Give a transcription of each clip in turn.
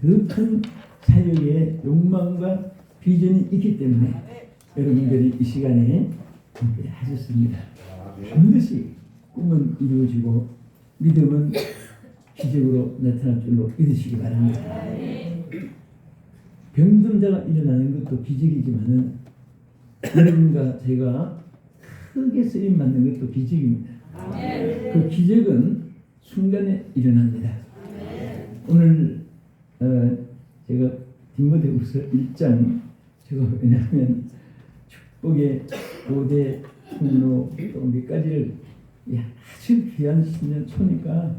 더 큰 사역의 욕망과 비전이 있기 때문에 여러분들이 이 시간에 함께 하셨습니다. 반드시 꿈은 이루어지고 믿음은 기적으로 나타날 줄로 믿으시기 바랍니다. 병든 자가 일어나는 것도 기적이지만은 여러분과 제가 크게 쓰임 받는 것도 기적입니다. 그 기적은 순간에 일어납니다. 오늘 제가 디모데후서 1장 제가 왜냐하면 축복의 5대 통로 또 몇 가지를 아주 귀한 신년 초니까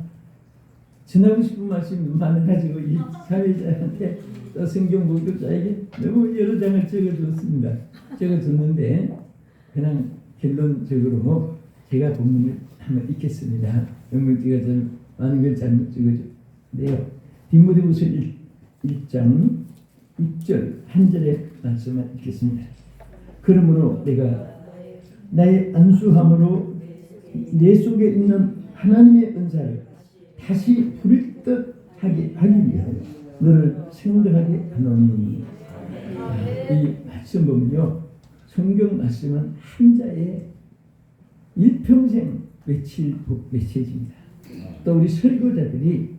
전하고 싶은 말씀이 많아가지고 이 사회자한테 또 성경 목독자에게 너무 여러 장을 적어줬습니다. 적어줬는데 그냥 결론적으로 제가 본문을 한번 읽겠습니다. 영문지가 좀 많은 걸 잘못 적어줬는데요. 디모데후서 1장 6절 한 절의 말씀을 읽겠습니다. 그러므로 내가 나의 안수함으로 내 속에 있는 하나님의 은사를 다시 부릴 듯 하게 하기 위하여 너를 생각하게 하노니. 이 말씀 보면요, 성경 말씀은 한 자의 일평생 외칠 메시지입니다. 또 우리 설교자들이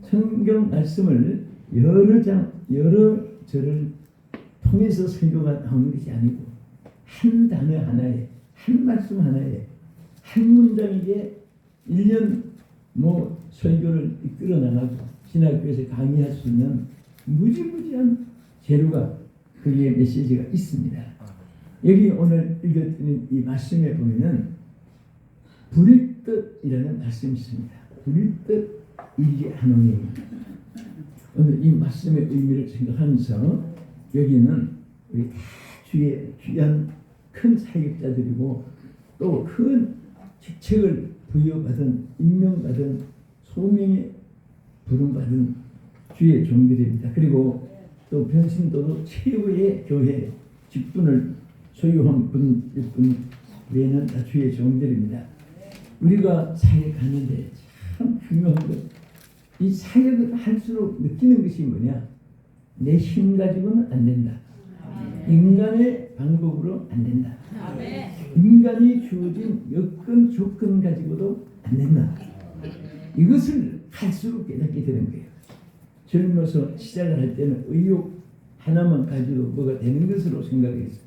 성경 말씀을 여러 장 여러 절을 통해서 설교가 나오는 것이 아니고 한 단어 하나에 한 말씀 하나에 한 문장에게 1년 설교를 이끌어 나가고 신학교에서 강의할 수 있는 무지무지한 재료가 거기에 메시지가 있습니다. 여기 오늘 읽었던 이 말씀에 보면은 부릴 듯이라는 말씀이 있습니다. 부릴 듯 일게 하노니. 오늘 이 말씀의 의미를 생각하면서 여기는 우리 다 주의 귀한 큰 사역자들이고 또 큰 직책을 부여받은 임명받은 소명에 부름받은 주의 종들입니다. 그리고 또 변신도로 최고의 교회 직분을 소유한 분일 뿐 외에는 다 주의 종들입니다. 우리가 사역하는데 참 중요한 것, 이 사역을 할수록 느끼는 것이 뭐냐? 내 힘 가지고는 안 된다. 인간의 방법으로 안 된다. 인간이 주어진 여건 조건 가지고도 안 된다. 이것을 할수록 깨닫게 되는 거예요. 젊어서 시작을 할 때는 의욕 하나만 가지고 뭐가 되는 것으로 생각했어요.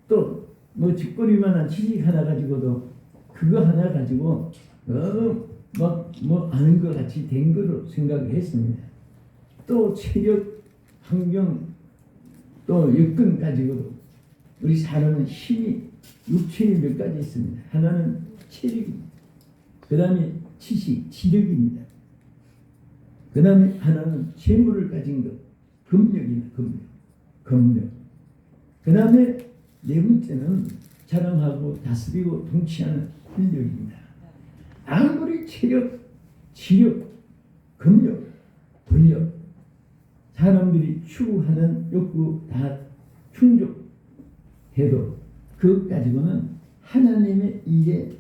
또 직거리만한 지식 하나 가지고도 그거 하나 가지고 아는 것 같이 된 거로 생각을 했습니다. 또 체력, 환경, 또 여건 가지고도 우리 사람은 힘이 육체에 몇 가지 있습니다. 하나는 체력입니다. 그 다음에 지식, 지력입니다. 그 다음에 하나는 재물을 가진 것, 금력입니다. 금력. 그 다음에 네 번째는 자랑하고 다스리고 통치하는 권력입니다. 아무리 체력, 지력, 금력, 권력, 사람들이 추구하는 욕구 다 충족해도 그것 가지고는 하나님의 일의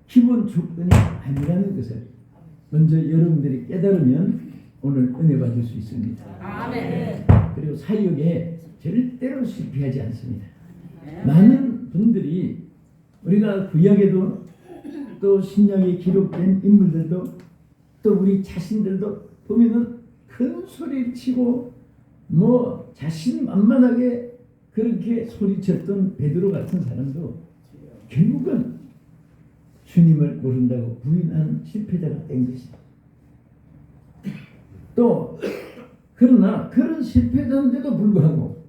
기본 조건이 아니라는 것을 먼저 여러분들이 깨달으면 오늘 은혜 받을 수 있습니다. 아멘. 그리고 사역에 절대로 실패하지 않습니다. 많은 분들이 우리가 구약에도 또 신약에 기록된 인물들도 또 우리 자신들도 보면은 큰 소리를 치고 자신만만하게 그렇게 소리쳤던 베드로 같은 사람도 결국은 주님을 모른다고 부인한 실패자가 된 것이다. 또 그러나 그런 실패자인데도 불구하고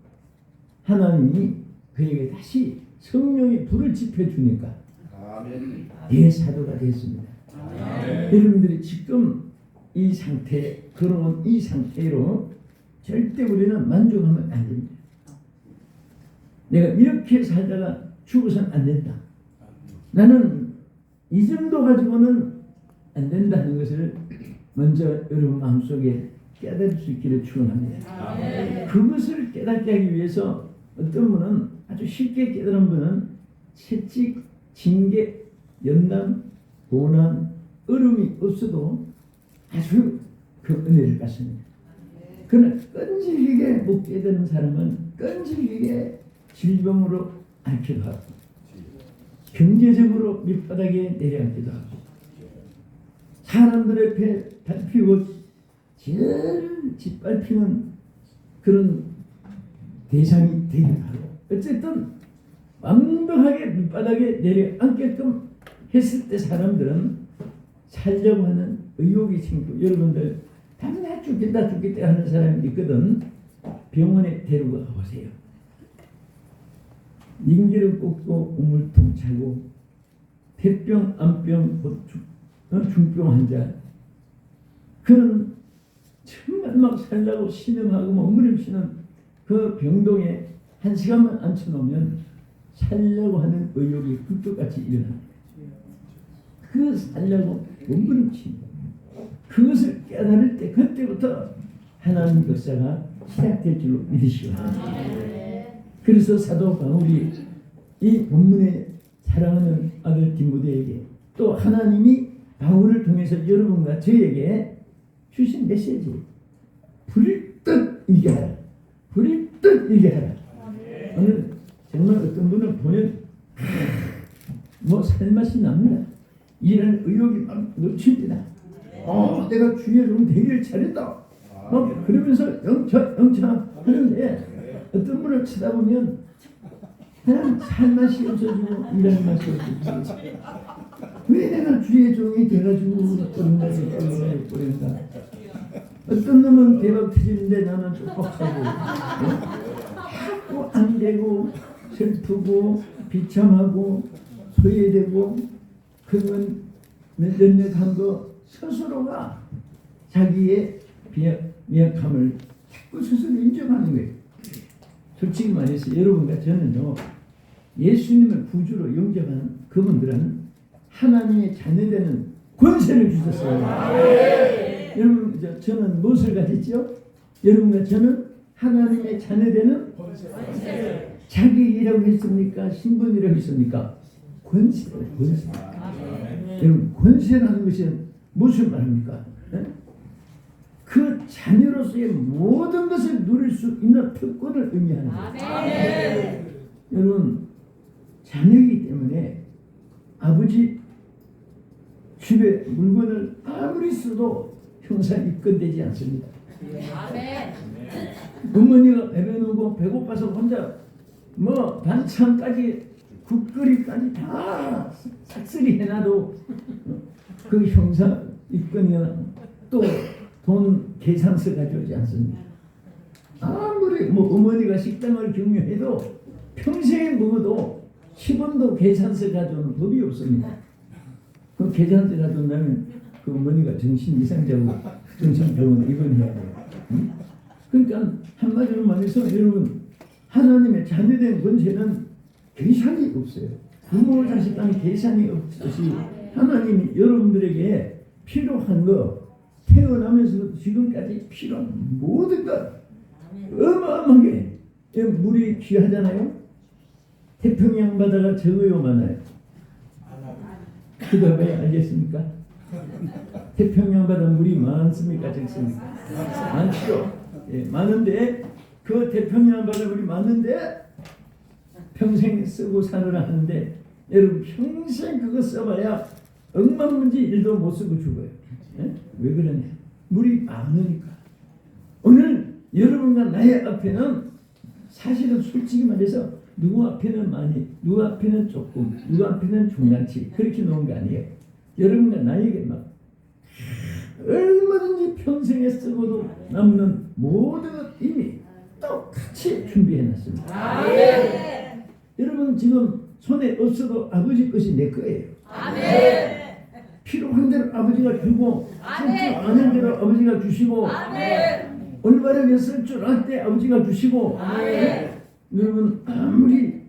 하나님이 그에게 다시 성령의 불을 지펴주니까 대사도가 됐습니다. 여러분들이 지금 이 상태, 그런 이 상태로 절대 우리는 만족하면 안 됩니다. 내가 이렇게 살다가 죽어서는 안 된다. 나는 이 정도 가지고는 안 된다는 것을 먼저 여러분 마음속에 깨달을 수 있기를 축원합니다. 그것을 깨닫게 하기 위해서 어떤 분은 아주 쉽게 깨달은 분은 채찍, 징계, 연남, 고난, 어려움이 없어도 아주 그 은혜를 받습니다. 그러나 끈질기게 묵게 되는 사람은 끈질기게 질병으로 앓기도 하고 경제적으로 밑바닥에 내려앉기도 하고 사람들 앞에 밟히고 제일 짓밟히는 그런 대상이 되기도 하고 어쨌든 완벽하게 밑바닥에 내려앉게끔 했을 때 사람들은 살려고 하는 의욕이 생기고 여러분들 당연히 죽겠다 하는 사람이 있거든. 병원에 데리고 가보세요. 인기를 꽂고 우물통 차고 폐병, 암병, 중병 환자 그런 정말 막 살라고 신음하고 몸부림치는 그 병동에 한 시간만 앉혀놓으면 살려고 하는 의욕이 굴뚝같이 일어납니다. 그 살려고 몸부림칩니다. 그것을 깨달을 때 그때부터 하나님 역사가 시작될 줄로 믿으시오. 그래서 사도 바울이 이 본문에 사랑하는 아들 디모데에게 또 하나님이 바울을 통해서 여러분과 저에게 주신 메시지 불일 듯 얘기하라. 불일 듯 얘기하라. 오늘 정말 어떤 분은 보면 뭐 살맛이 납니다. 이런 의욕이 막 넘칩니다. 내가 주의 종 되기를 잘했다. 그러면서 영차 하는데 어떤 분을 쳐다보면 그냥 살맛이 없어지고 일하는 맛이 없어지고 왜 내가 주의 종이 돼가지고 그런가 어떤 놈은 대박 터지는데 나는 쪽박하고 자꾸 안 되고 슬프고 비참하고 소외되고 그건 몇몇 거 스스로가 자기의 미약함을 자꾸 스스로 인정하는 거예요. 솔직히 말해서 여러분과 저는요 예수님을 구주로 영접하는 그분들은 하나님의 자녀되는 권세를 주셨어요. 여러분 저는 무엇을 가졌죠? 여러분과 저는 하나님의 자녀되는 권세. 자격이라고 했습니까? 신분이라고 했습니까? 권세. 여러분 권세라는 것이 무슨 말입니까? 그 자녀로서의 모든 것을 누릴 수 있는 특권을 의미하는 거예요. 여러분 자녀이기 때문에 아버지 집에 물건을 아무리 써도 형상 입건되지 않습니다. 어머니가 배배누고 배고파서 혼자 뭐 반찬까지 국거리까지 다 싹쓸이 해놔도 그 형상 입건이나 또 돈 계산서 가져오지 않습니다. 아무리 뭐 어머니가 식당을 경영해도 평생에 먹어도 10원도 계산서 가져오는 법이 없습니다. 그 계산서 가져온다면 그 어머니가 정신 이상자고 정신병원 입원해야 돼요. 그러니까 한마디로 말해서 여러분 하나님의 자녀된 권세는 계산이 없어요. 부모 자식 간 계산이 없듯이 하나님이 여러분들에게 필요한 거 태어나면서부터 지금까지 필요한 모든 것 어마어마하게 물이 귀하잖아요. 태평양 바다가 적어요 많아요? 그거 왜 알겠습니까? 태평양 바다 물이 많습니까 적습니까? 많죠. 많은데 그 태평양 바다 물이 많은데 평생 쓰고 사느라 하는데 여러분 평생 그거 써봐야 억만문지 일도 못 쓰고 죽어요. 왜 그러냐? 물이 많으니까. 오늘 여러분과 나의 앞에는 사실은 솔직히 말해서 누구 앞에는 많이, 누구 앞에는 조금, 누구 앞에는 중간치 그렇게 놓은 거 아니에요. 여러분과 나에게 막 얼마든지 평생에 쓰고도 남는 모든 것 이미 똑같이 준비해놨습니다. 여러분 지금 손에 없어도 아버지 것이 내 거예요. 필요한 대로 아버지가 주고 쓸 줄 아는 대로 아버지가 주시고 올바르게 쓸 줄 알 때 아버지가 주시고 여러분 아무리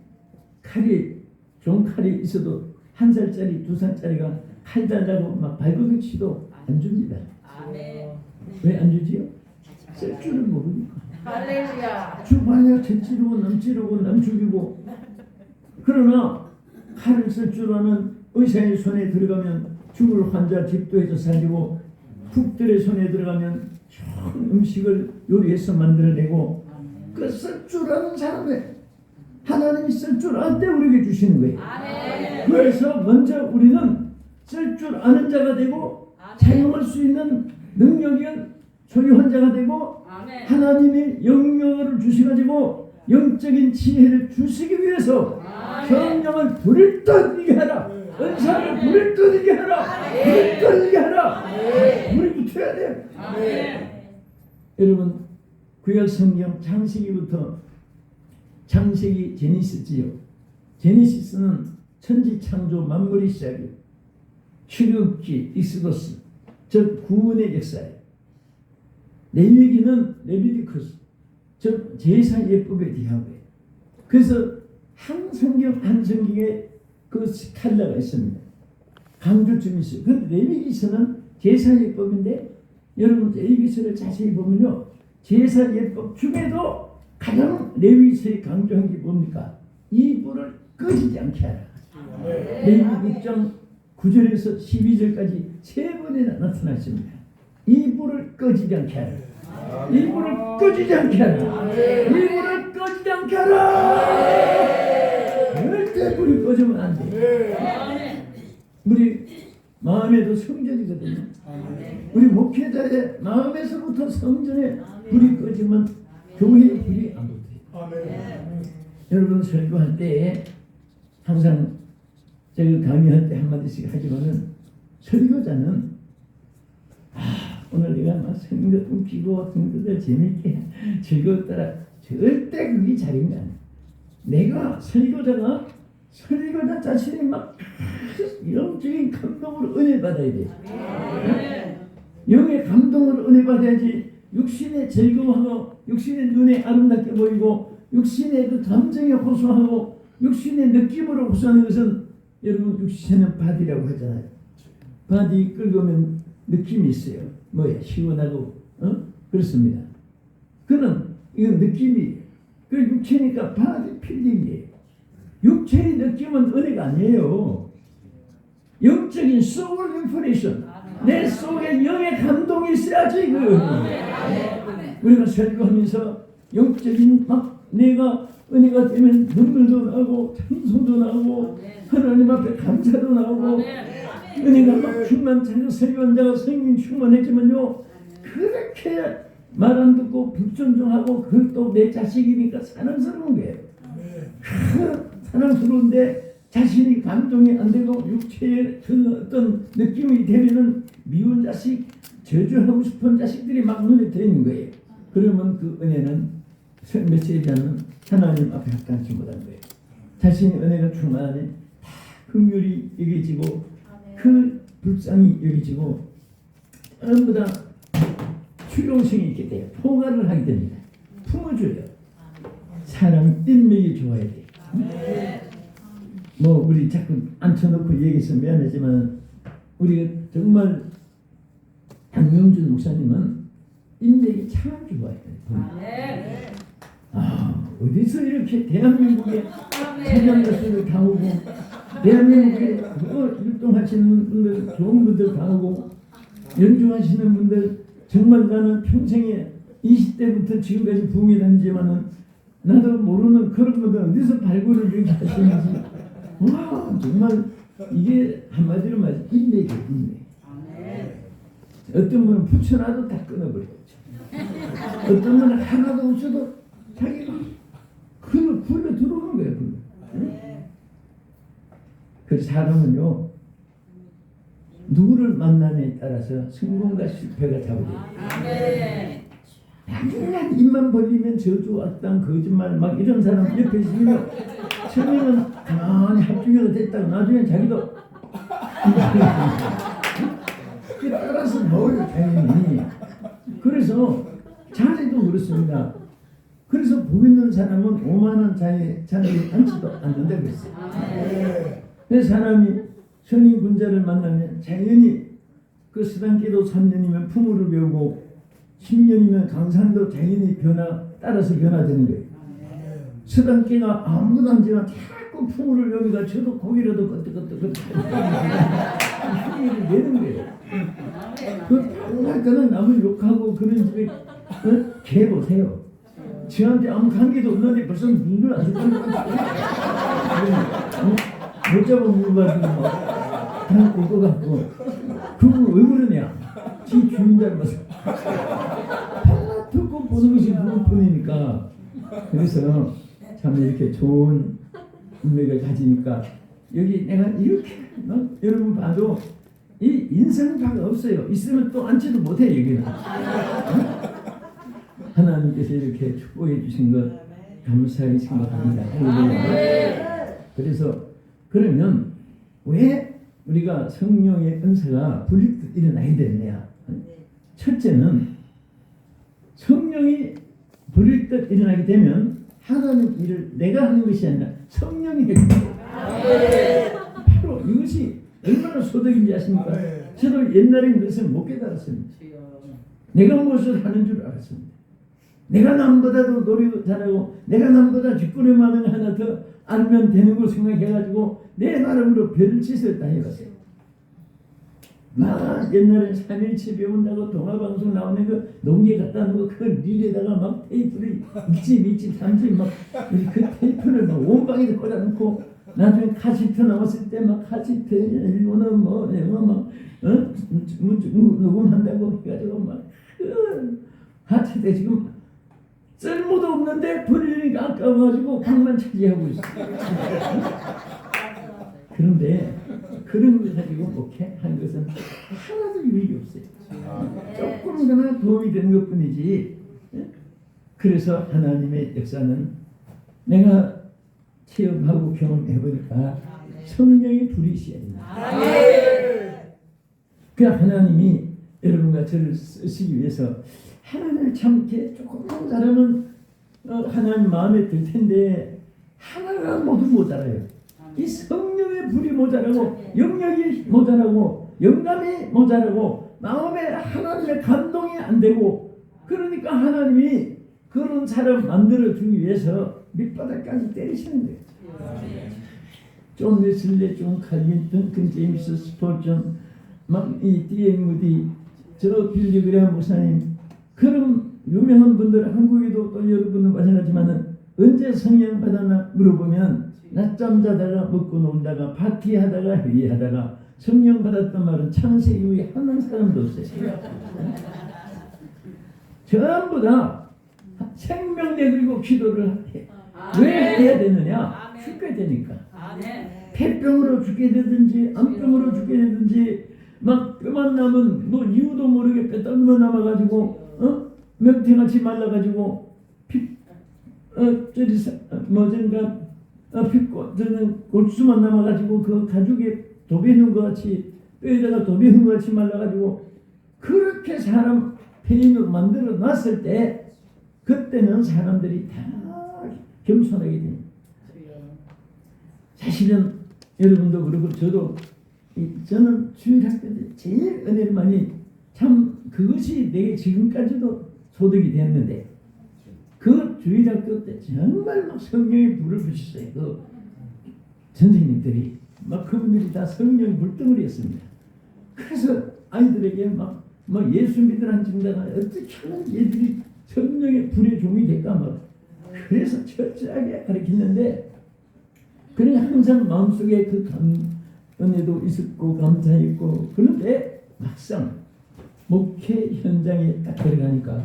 종칼이 있어도 1살짜리 2살짜리가 칼 달라고 막 발버둥 치도 안 줍니다. 왜 안 주지요? 쓸 줄을 모르니까. 주봐야 쟤 찌르고 남 찌르고 남 죽이고. 그러나 칼을 쓸 줄 아는 의사의 손에 들어가면 죽을 환자 집도해서 살리고 북들의 손에 들어가면 좋은 음식을 요리해서 만들어내고 그 쓸 줄 아는 사람에 하나님이 쓸 줄 아는 때 우리에게 주시는 거예요. 그래서 먼저 우리는 쓸 줄 아는 자가 되고 사용할 수 있는 능력을 소유한 자가 되고 하나님의 영역을 주셔가지고 영적인 지혜를 주시기 위해서 성령을 불을 떠들게 하라. 은사를 불을 떠들게 하라. 불을 떠들게 하라. 불이 붙어야 돼요. 여러분 구약 성경 창세기 제니시스지요. 제니시스는 천지 창조 만물의 시작이에요. 출애굽기 익소더스 즉 구원의 역사예요. 레위기는 레비디쿠스 즉 제사 예법에 대한 거예요. 그래서 한 성경에 그 칼라가 있습니다. 강조점이 있어요. 그런데 레위기서는 제사 예법인데 여러분 레위기서를 자세히 보면요. 제사 예법 중에도 가장 레위기서에 강조한 게 뭡니까? 이 불을 꺼지지 않게 하라. 레위기 6장 9절에서 12절까지 세 번이나 나타났습니다. 이 불을 꺼지지 않게 하라. 이 불을 꺼지지 않게 하라. 이 불을 꺼지지 않게 하라. 절대 불이 꺼지면 안 돼. 우리 마음에도 성전이거든요. 우리 목회자의 마음에서부터 성전에 불이 꺼지면 교회에 불이 안 붙어요. 여러분 설교할 때 항상 제가 강의할 때 한마디씩 하지만은 설교자는 오늘 내가 막 성경 웃기고 성도들 재밌게 즐거웠더라 절대 그게 자리가 아니야. 내가 설교자 자신이 막 영적인 감동으로 은혜 받아야 돼. 영의 감동으로 은혜 받아야지. 육신의 즐거워하고 육신의 눈에 아름답게 보이고 육신의 그 감정에 호소하고 육신의 느낌으로 호소하는 것은 여러분 육신은 바디라고 하잖아요. 바디 긁으면 느낌이 있어요. 뭐야 시원하고 그렇습니다. 그는 이건 느낌이 그 육체니까 바디 필링이에요. 육체의 느낌은 은혜가 아니에요. 영적인 soul information 내 속에 영의 감동이 있어야지 그 우리가 설교하면서 영적인 막 내가 은혜가 되면 눈물도 나고 찬송도 나고 하나님 앞에 감사도 나오고 은혜가 막 충만해서 설교한자가 성령 충만했지만요 그렇게 말 안 듣고 불존중하고 그것도 내 자식이니까 사랑스러운 거예요. 사랑스러운데 자신이 감동이 안 되고 육체의 그 어떤 느낌이 되면은 미운 자식, 저주하고 싶은 자식들이 막 눈에 들어있는 거예요. 그러면 그 은혜는 메시지는 하나님 앞에 합당치 못한 거예요. 자신의 은혜가 충만하니 다 긍휼이 여겨지고 그 불쌍히 여겨지고 전부 다虚荣성이 있게 돼요. 포괄을 하게 됩니다. 품어줘요. 사람 인맥이 좋아야 돼요. 뭐 우리 자꾸 앉혀놓고 얘기해서 미안하지만 우리가 정말 장명준 목사님은 인맥이 참 좋아요. 어디서 이렇게 대한민국에 찬양가수를 당하고 대한민국에 율동하시는 분들 좋은 분들 당하고 연주하시는 분들 정말 나는 평생에 20대부터 지금까지 붐이 다니지만은 나도 모르는 그런 분들 어디서 발굴을 이렇게 하시는지 와 정말 이게 한마디로 말해 인맥이에요. 인맥. 어떤 분은 붙여놔도 다 끊어버리죠. 어떤 분은 하나도 없어도 자기가 그걸 불러 들어오는 거예요. 그 사람은요 누구를 만나냐에 따라서 성공과 실패가 다르대요. 당연한 입만 벌리면 저주 악당 거짓말 막 이런 사람 옆에 있으면 처음에는 가만히 합중해서 됐다가 나중에 자기도 그 따라서 먹어요 당연히. 그래서 자네도 그렇습니다. 그래서 복 있는 사람은 오만한 자에 앉지도 않는다 그랬어요. 그래서 사람이 선인 군자를 만나면 자연히 그 스단기도 3년이면 품으로 배우고 10년이면 강산도 자연히 따라서 변화되는 거예요. 스단기가 아무도 안 지나 자꾸 품으로 배우니까 저도 고기라도 끄떡끄떡 힘을 내는 거예요. 그날까는 남을 욕하고 그런 집에 개 보세요. 저한테 아무 관계도 없는데 벌써 눈을 안 뜨고 못 잡은 물 가지고 다 올 것 같고 그거 왜 그러냐? 지 주인 닮아서 하나 듣고 보는 것이 그것뿐이니까. 그래서 참 이렇게 좋은 인맥을 가지니까 여기 내가 이렇게 여러분 봐도 이 인상파가 없어요. 있으면 또 앉지도 못해 여기는. 하나님께서 이렇게 축복해 주신 것 감사히 생각합니다. 그래서 그러면 왜 우리가 성령의 은사가 불일듯 일어나야 되느냐? 첫째는 성령이 불일듯 일어나게 되면 하나님 일을 내가 하는 것이 아니라 성령이 해줍니다. 바로 이것이 얼마나 소득인지 아십니까? 저도 옛날에 그것을 못 깨달았습니다. 내가 무엇을 하는 줄 알았습니다. 내가 남보다도 노력 잘하고 내가 남보다 뒷구리 많은 거 하나 더 알면 되는 거 생각해가지고 내 나름으로 별짓을 다 해봤어요. 막 옛날에 3일치 배운다고 동화방송 나오는 거 농계 갖다 놓고 그 릴에다가 막 테이프를 1집, 2집, 3집 막 그 테이프를 막 온방에다 꽂아놓고 나중에 카시트 나왔을 때 막 카시트 일본어 뭐 영어 막 녹음한다고 해가지고 막 카시트 지금 쓸모도 없는데 버리니까 아까워가지고 방만 차지하고 있어. 그런데 그런 거 가지고 목회한 것은 하나도 유익이 없어요. 조금이나 도움이 되는 것뿐이지. 그래서 하나님의 역사는 내가 체험하고 경험해보니까 성령의 불이 시작입니다. 그 하나님이 여러분과 저를 쓰시기 위해서 하나님을 참 이렇게 조금만 잘하면 하나님 마음에 들 텐데 하나가 모두 모자라요. 이 성령의 불이 모자라고 영역이 모자라고 영감이 모자라고 마음에 하나님의 감동이 안 되고 그러니까 하나님이 그런 사람 만들어주기 위해서 밑바닥까지 때리시는 거예요. 존 웨슬리, 존 칼빈, 던컨 제임스, 스포전, 막이 D.M. 무디, 저 빌리 그레이엄 목사님 그런 유명한 분들 한국에도 또 여러분은 마찬가지지만은 언제 성령 받았나 물어보면 낮잠 자다가 먹고 놀다가 파티하다가 회의하다가 성령 받았단 말은 창세기 이후에 한 사람도 없어요. 전부 다 생명 내걸고 기도를 해. 왜 해야 되느냐? 죽게 되니까. 폐병으로 죽게 되든지 암병으로 죽게 되든지 막 뼈만 남은 뭐 이유도 모르게 뼈다귀가 남아가지고 명태같이 말라가지고 뭐든가 핏고 저는 골수만 남아가지고 그 가죽에 도배는 것 같이 뼈에다가 도배는 것 같이 말라가지고 그렇게 사람 폐인으로 만들어 놨을 때 그때는 사람들이 다 겸손하게 됩니다. 사실은 여러분도 그렇고 저도 저는 주일학교 때 제일 은혜를 많이 참 그것이 내게 지금까지도 소득이 됐는데 그 주일학교 때 정말 막 성령의 불을 붙였어요. 그 선생님들이 막 그분들이 다 성령의 물덩어리였습니다. 그래서 아이들에게 막 예수 믿으라는 증자가 어떻게 하면 얘들이 성령의 불의 종이 될까 막 그래서 철저하게 가르쳤는데 그러니 항상 마음속에 그 은혜도 있었고 감사했고 그런데 막상 목회 현장에 딱 들어가니까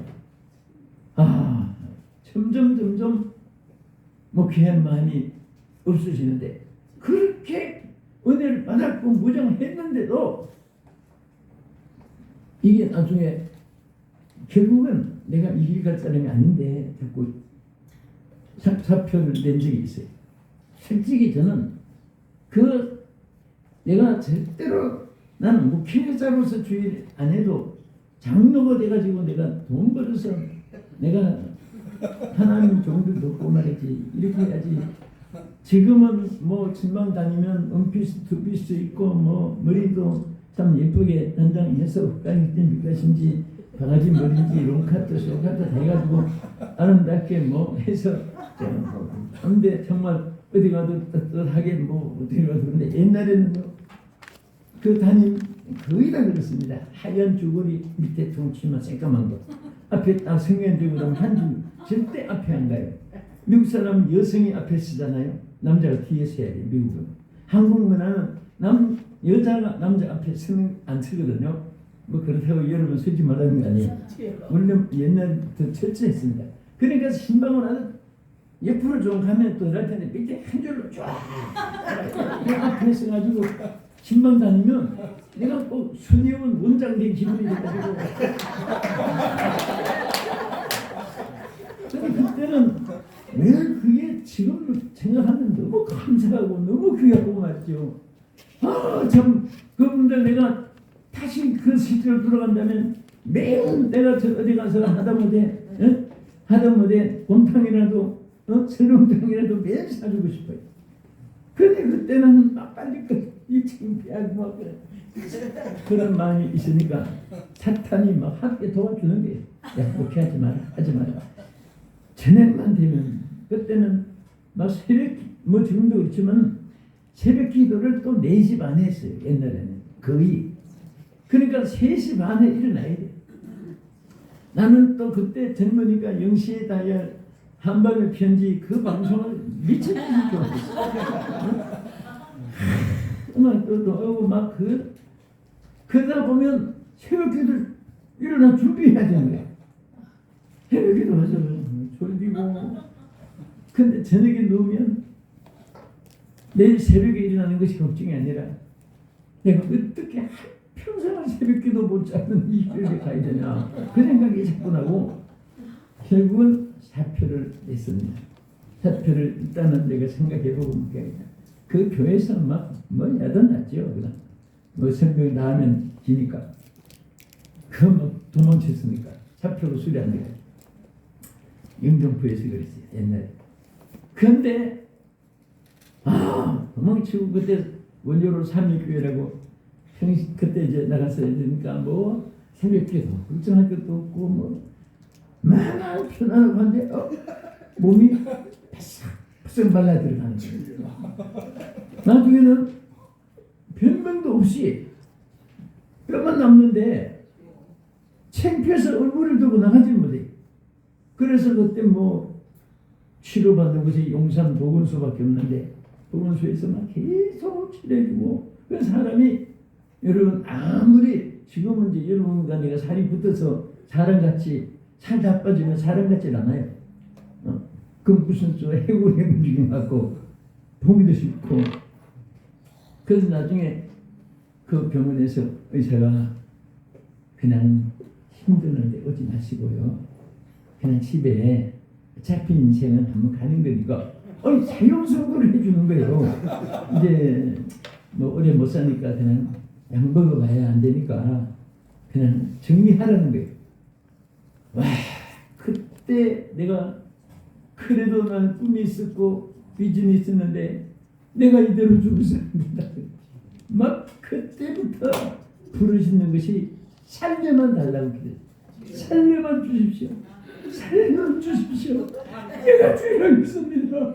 점점 목회한 마음이 없어지는데 그렇게 은혜를 받았고 무장했는데도 이게 나중에 결국은 내가 이 길 갈 사람이 아닌데 자꾸 사표를 낸 적이 있어요. 솔직히 저는 내가 절대로 나는 목회자로서 주일 안 해도 장로가 돼가지고 내가 돈 벌어서 내가 하나님 종들 돕고 말이지 이렇게 해야지. 지금은 뭐 친방 다니면 원피스 투피스 입고 뭐 머리도 참 예쁘게 단장해서 흑간이 것인지 바가지 머리인지 롱카트 쇼카트 해가지고 아름답게 뭐 해서 근데 정말 어디 가도 떳떳하게 뭐 어디 가도 근데 옛날에는 그 담임 거의 다 그렇습니다. 하얀 주거리 밑에 통치만 새까만 거. 앞에 딱 성경 들고 나면 한 줄 절대 앞에 안 가요. 미국 사람은 여성이 앞에 쓰잖아요. 남자가 뒤에 서야 돼요. 미국은. 한국 문화는 여자가 남자 앞에 안 쓰거든요. 뭐 그렇다고 여러분 쓰지 말라는 거 아니에요. 원래 옛날부터 철저했습니다. 그러니까 신방을 아주 옆으로 좀 가면 또 이럴 텐데 밑에 한 줄로 쫙 앞에 써가지고 신방 다니면 내가 꼭 순회원 원장 된 기분이 돼가지고 근데 그때는 왜 그게 지금 생각하면 너무 감사하고 너무 귀하고 맞죠. 참 그분들 내가 다시 그 시절로 돌아간다면 매일 내가 저 어디 가서 하다못해 곰탕이라도 설렁탕이라도 매일 사주고 싶어요. 근데 그때는 막 빨리 이 창피하고 막 그런 마음이 있으니까 사탄이 막 함께 도와주는 거예요. 야 그렇게 하지 마라. 저녁만 되면 그때는 막 새벽 뭐 지금도 그렇지만 새벽 기도를 또 4시 반에 했어요. 옛날에는 거의. 그러니까 3시 반에 일어나야 돼. 나는 또 그때 젊으니까 0시에 다야 한밤의 편지 그 방송을 미친 듯이 좋아했어. 정말 또 막 그러다 보면 새벽 기도 일어나 준비해야 되는 거야. 새벽 기도 하자 졸리고 근데 저녁에 누우면 내일 새벽에 일어나는 것이 걱정이 아니라 내가 어떻게 평생을 새벽 기도 못 자는 이 길을 가야 되냐 그 생각이 자꾸 나고 결국은 사표를 냈습니다. 사표를 일단은 내가 생각해보고 그 교회에서 뭐 야단났죠. 뭐 성경 나오면 기니까 그뭐 도망쳤으니까 사표로 수리한다. 영등포에서 그랬어요. 옛날에. 그런데 도망치고 그때 원효로 3.1교회라고 그때 이제 나갔어야 되니까 뭐 새벽기도 걱정할 것도 없고 뭐 마냥 편안하고 한데 몸이 바싹 발라 들어가는 거예요. 나중에는 변명도 없이 뼈만 남는데 창피해서 얼굴을 들고 나가지 못해. 그래서 그때 뭐 치료받는 것이 용산 보건소밖에 없는데 보건소에서 막 계속 치료해주고 그 사람이 여러분 아무리 지금은 이제 여러분과 내가 살이 붙어서 사람같이 살 다 빠지면 사람 같지 않아요. 그 무슨 저 해골 죽임 같고 보기도 싫고 그래서 나중에 그 병원에서 의사가 그냥 힘드는데 오지 마시고요. 그냥 집에 어차피 인생은 한번 가는 거니까 사형 선고를 해주는 거예요. 이제 뭐 오래 못 사니까 그냥 약 먹어봐야 안 되니까 그냥 정리하라는 거예요. 와 그때 내가 그래도 난 꿈이 있었고 비전이 있었는데 내가 이대로 죽어서 안 된다. 막 그때부터 부르시는 것이 살려만 달라고 그래요. 살려만 주십시오. 살려만 주십시오. 내가 주의를 믿습니다.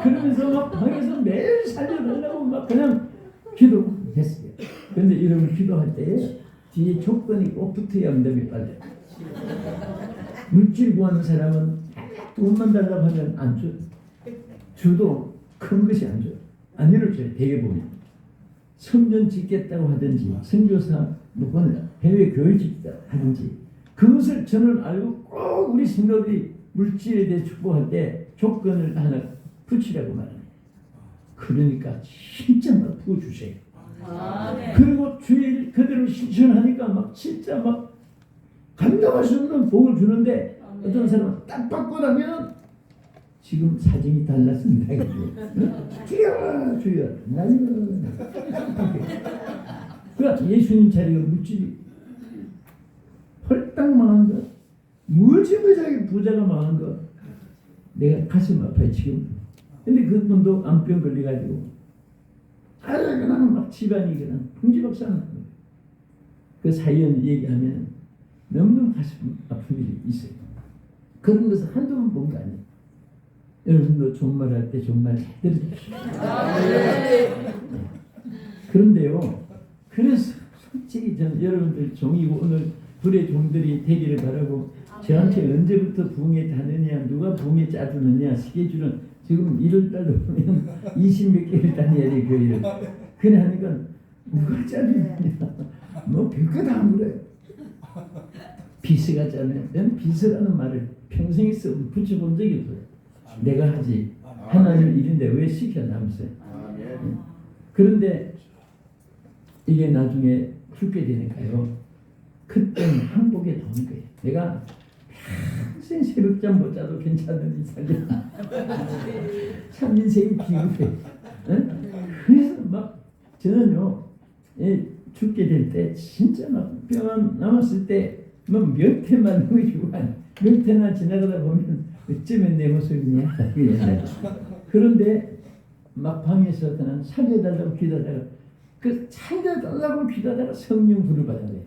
그러면서 막 방에서 매일 살려달라고 막 그냥 기도했어요. 그런데 여러분 기도할 때 뒤에 조건이 꼭 붙어야 응답이 빨라요. 물질 구하는 사람은 돈만 달라고 하면 안 줘. 주도 큰 것이 안 줘. 안 이루어져요. 대개 보면. 성전 짓겠다고 하든지 선교사 누구는 해외 교회 짓겠다 하든지 그것을 저는 알고 꼭 우리 성도들이 물질에 대해 축복할 때 조건을 하나 붙이라고 말합니다. 그러니까 진짜 막 부어주세요. 네. 그리고 주일 그대로 실천하니까 막 진짜 막 감당할 수 없는 복을 주는데 어떤 사람은 딱 받고 나면 지금 사정이 달랐습니다. 주여 나는 그러니까 예수님 자리가 물질이 홀딱 망한 것 무지무지하게 부자가 망한 것 내가 가슴 아파요 지금. 근데 그분도 암병 걸려가지고 그냥 막 집안이 그냥 풍지박산한 거예요. 그 사연 얘기하면 너무너무 가슴 아픈 일이 있어요. 그런 것을 한두 번 본 거 아니에요. 여러분도 존말할 때 존말 잘 들으십시오. 그런데요 그래서 솔직히 저는 여러분들 종이고 오늘 불의 종들이 되기를 바라고 저한테 언제부터 부흥회 다느냐 누가 부흥회 짜주느냐 스케줄은 지금 1월달도 보면 20몇 개를 다녀야 돼 교회를. 그래 하니까 누가 짜주느냐 뭐 별거 다 물어요. 비스가 짜느냐. 난 비스라는 말을 평생에 붙여본 적이 없어요. 내가 하지 하나님 일인데 왜 시켜나면서요. 그런데 이게 나중에 죽게 되니까요. 그때는 항복에 도는 거예요. 내가 평생 새벽잠 못 자도 괜찮은 이상이야. 참 인생이 비극해. 그래서 막 저는요 죽게 될 때 진짜 막 병 남았을 때 뭐 몇 해만 후한 몇 해나 지나가다 보면 어쩌면 내 모습이냐. 그런데 막 방에서 그냥 살려달라고 기다다가 그 살려달라고 기다다가 성령 불을 받아요.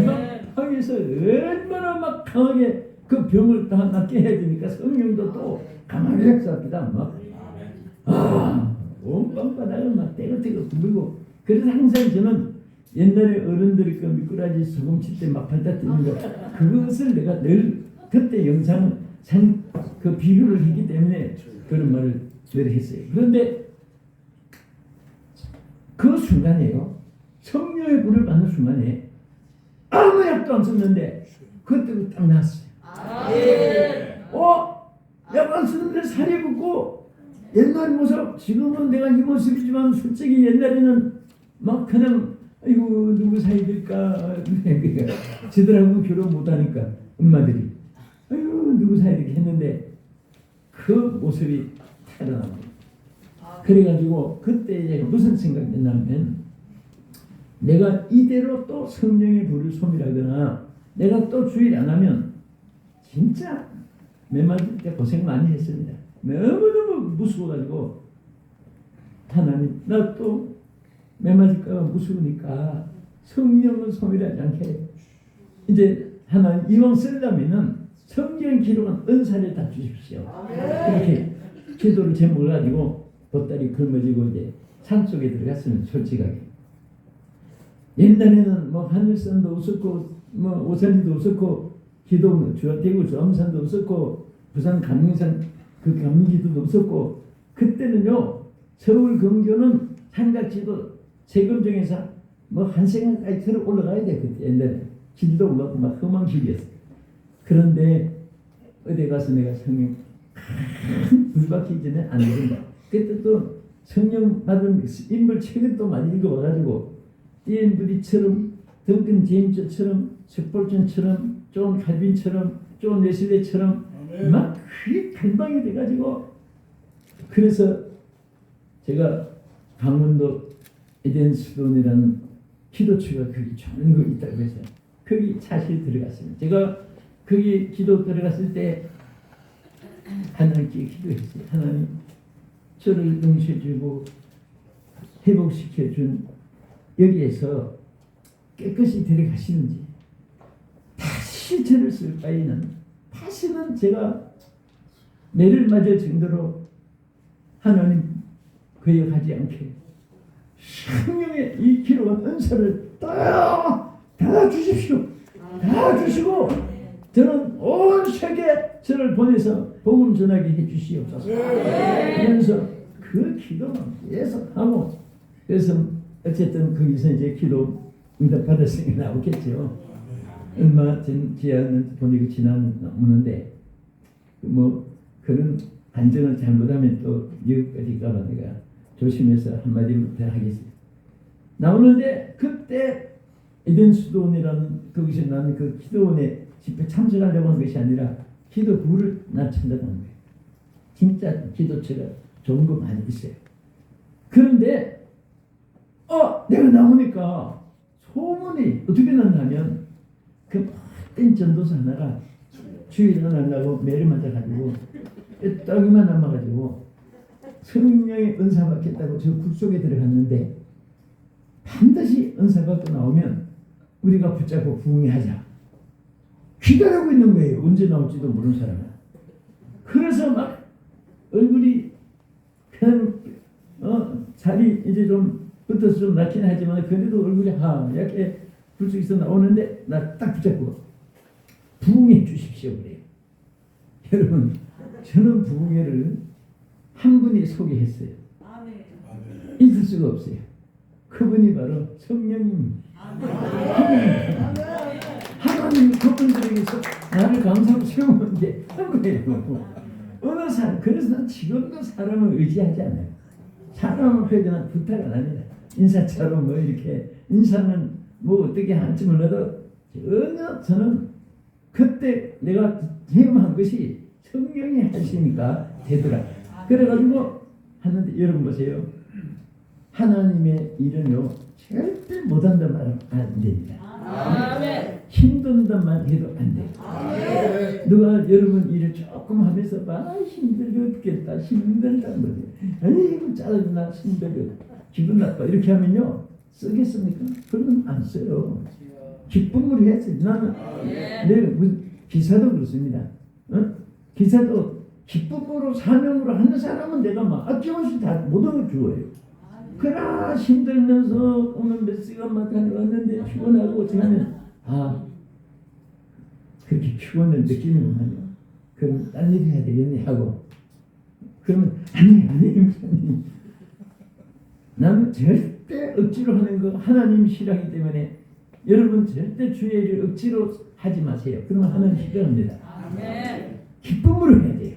막 방에서 얼마나 막 강하게 그 병을 다 낫게 해야 되니까 성령도 또 강하게 역사합니다. 온 빵바닥을 막 떼고떼고 불고. 그래서 항상 저는 옛날에 어른들이 그 미꾸라지 소금 칠 때 막 발다 뛰는 거 그것을 내가 늘 그때 영상은 그 비교를 했기 때문에 그런 말을 늘 했어요. 그런데 그 순간에요. 성령의 불을 받는 순간에 아무 약도 안 썼는데 그때 딱 나왔어요. 약 안 쓰는데 살이 붙고 옛날 모습 지금은 내가 이 모습이지만 솔직히 옛날에는 막 그냥 아이고 누구 사이 될까 지들하고 결혼 못하니까 엄마들이 아이고 누구 사이 이렇게 했는데 그 모습이 타더라고요. 그래가지고 그때 이제 무슨 생각이 났냐면 내가 이대로 또 성령의 불을 소멸하거나 내가 또 주일 안 하면 진짜 매 맞을 때 고생 많이 했습니다. 너무너무 무서워가지고 하나님 나 또 매 맞을까봐 무서우니까 성령을 소멸하지 않게 이제 하나님 이왕 쓰려면은 성경 기록은 은사를 다 주십시오. 이렇게 기도를 제목을 가지고 보따리 걸머지고 이제 산속에 들어갔으면 솔직하게 옛날에는 뭐 하늘산도 없었고 뭐 오산리도 없었고 기도 대구 조암산도 없었고 부산 감리산 그 감리기도도 없었고 그때는요 서울 근교는 삼각지도 세금정에서 뭐 한 시간까지 들어 올라가야 돼. 그때 옛날에 길도 막 험한 길이었어요. 그런데 어디 가서 내가 성령 불 받기 전에 안 된다. 그때 또 성령 받은 인물 책을 또 많이 읽어봐가지고 띠엔 부디처럼 덩큰 제임스처럼 스폴전처럼 존 칼빈처럼 존 웨슬레처럼 막 그게 갈망이 돼가지고 그래서 제가 강원도 에덴스돈이라는 기도처가 거기 좋은 거 있다고 해서 거기 사실 들어갔습니다. 제가 거기 기도 들어갔을 때 하나님께 기도했어요. 하나님 저를 용서해주고 회복시켜준 여기에서 깨끗이 들어가시는지 다시 저를 쓸 바에는 다시는 제가 매를 맞을 정도로 하나님 거역하지 않게 성령의 이 기록한 은사를 다 주십시오. 다 주시고 저는 온 세계에 저를 보내서 복음 전하게 해주시옵소서. 그러면서 그 기도는 계속 하고 그래서 어쨌든 거기서 이제 기도 응답 받았으니까 나오겠죠. 얼마 전 지하는 보내고 지나오는데 뭐 그런 간증을 잘못하면 또 미국까지 가봐 내가 조심해서 한마디부터 하겠습니다. 나오는데 그때 에덴스돈이라는 거기서 나는 그 기도원에 집회 참석하려고 한 것이 아니라 기도 부를 낮춘다고 하는 거예요. 진짜 기도처가 좋은 거 많이 있어요. 그런데 내가 나오니까 소문이 어떻게 났냐면 그 된 전도사 하나가 주일 하나 하려고 매를 맞아가지고 떡이만 남아가지고 성령의 은사 받겠다고 저 굴 속에 들어갔는데 반드시 은사 받고 나오면 우리가 붙잡고 부흥하자 기다리고 있는 거예요. 언제 나올지도 모르는 사람은. 그래서 막 얼굴이 그냥 살이 이제 좀 붙어서 좀 낫긴 하지만 그래도 얼굴이 하얗게 불쑥해서 나오는데 나 딱 붙잡고 부흥해 주십시오 그래요. 여러분 저는 부흥회를 한 분이 소개했어요. 있을 수가 없어요. 그분이 바로 성령입니다. 하나님 그분들에게서 나를 감사로 세우는 게 한 거예요. 어느 사람, 그래서 난 지금도 사람을 의지하지 않아요. 사람 앞에 그냥 부탁 안 합니다. 인사처럼 뭐 이렇게 인사는 뭐 어떻게 할지 몰라도 전혀 저는 그때 내가 체험한 것이 성령이 하시니까 되더라. 그래가지고 하는데 여러분 보세요. 하나님의 일은요 절대 못한단 말은 안 됩니다. 힘든단 해도 안 돼요. 누가 여러분 일을 조금 하면서 봐 힘들겠다 힘들다 뭐지 아이고 짜증나 힘들어 기분 나빠 이렇게 하면요 쓰겠습니까? 그러면 안 써요. 기쁨으로 해야지. 나는 내가 기사도 그렇습니다. 기사도 기쁨으로 사명으로 하는 사람은 내가 막 아낌없이 다 모든 걸 주어요. 그러나 힘들면서 오늘 몇 시간만 다녀왔는데 피곤하고 어떻게 하면 그렇게 피곤을 느끼는군요. 그럼 딴 일 해야 되겠네 하고 그러면 아니 목사님 나는 절대 억지로 하는 거 하나님 싫어하기 때문에 여러분 절대 주의 일을 억지로 하지 마세요. 그러면 하나님 싫어합니다. 기쁨으로 해야 돼요.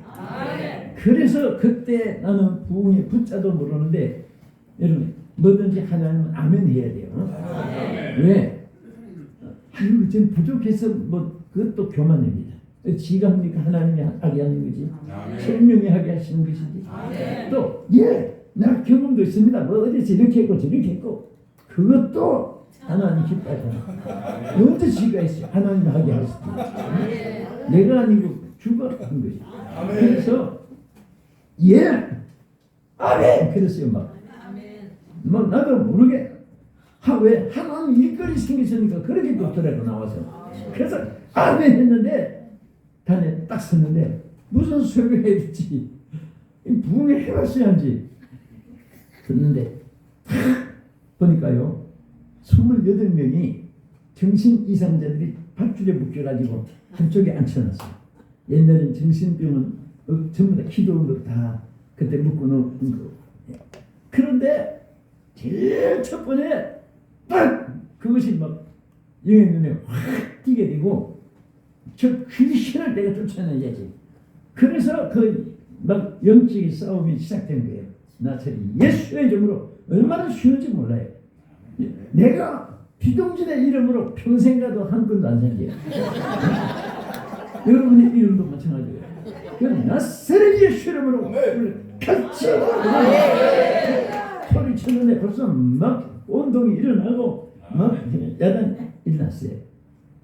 그래서 그때 나는 부흥의 부자도 모르는데 여러분 뭐든지 하나님은 아멘 해야 돼요. 왜? 아유 좀 부족해서 뭐 그것도 교만입니다. 지가 합니까? 하나님이 하게 하는 거지. 성령이 하게 하시는 것이지. 또 나 경험도 있습니다. 뭐 어디서 이렇게 했고 저렇게 했고 그것도 하나님 기뻐하잖아. 언제 지가 있어? 하나님 하게 할 수도 있지. 내가 아니고 주가 한 것이. 그래서 아멘 그랬어요 막. 뭐 나도 모르게 왜 하나님 일거리 생겼으니까 그렇게 좋더라고 나와서. 그래서 아멘 했는데 단에 딱 섰는데 무슨 설교해야 될지 부흥회 해봤어야지. 듣는데 보니까요 28명이 정신 이상자들이 밧줄에 묶여가지고 한쪽에 앉혀놨어요. 옛날엔 정신병은 전부 다 기도원으로 다 그때 묶어놓은 거. 그런데 제일 첫 번에 딱 그것이 막 영의 눈에 확 띄게 되고 저 귀신을 내가 쫓아내야지. 그래서 그 막 영적인 싸움이 시작된 거예요. 나처럼 예수의 이름으로 얼마나 쉬운지 몰라요. 내가 비동진의 이름으로 평생 가도 한 건도 안 생겨요. 여러분의 이름도 마찬가지예요. 그 나사렛 예수 이름으로 같이 소리쳤는데 벌써 막 운동이 일어나고 막 야단 일어났어요.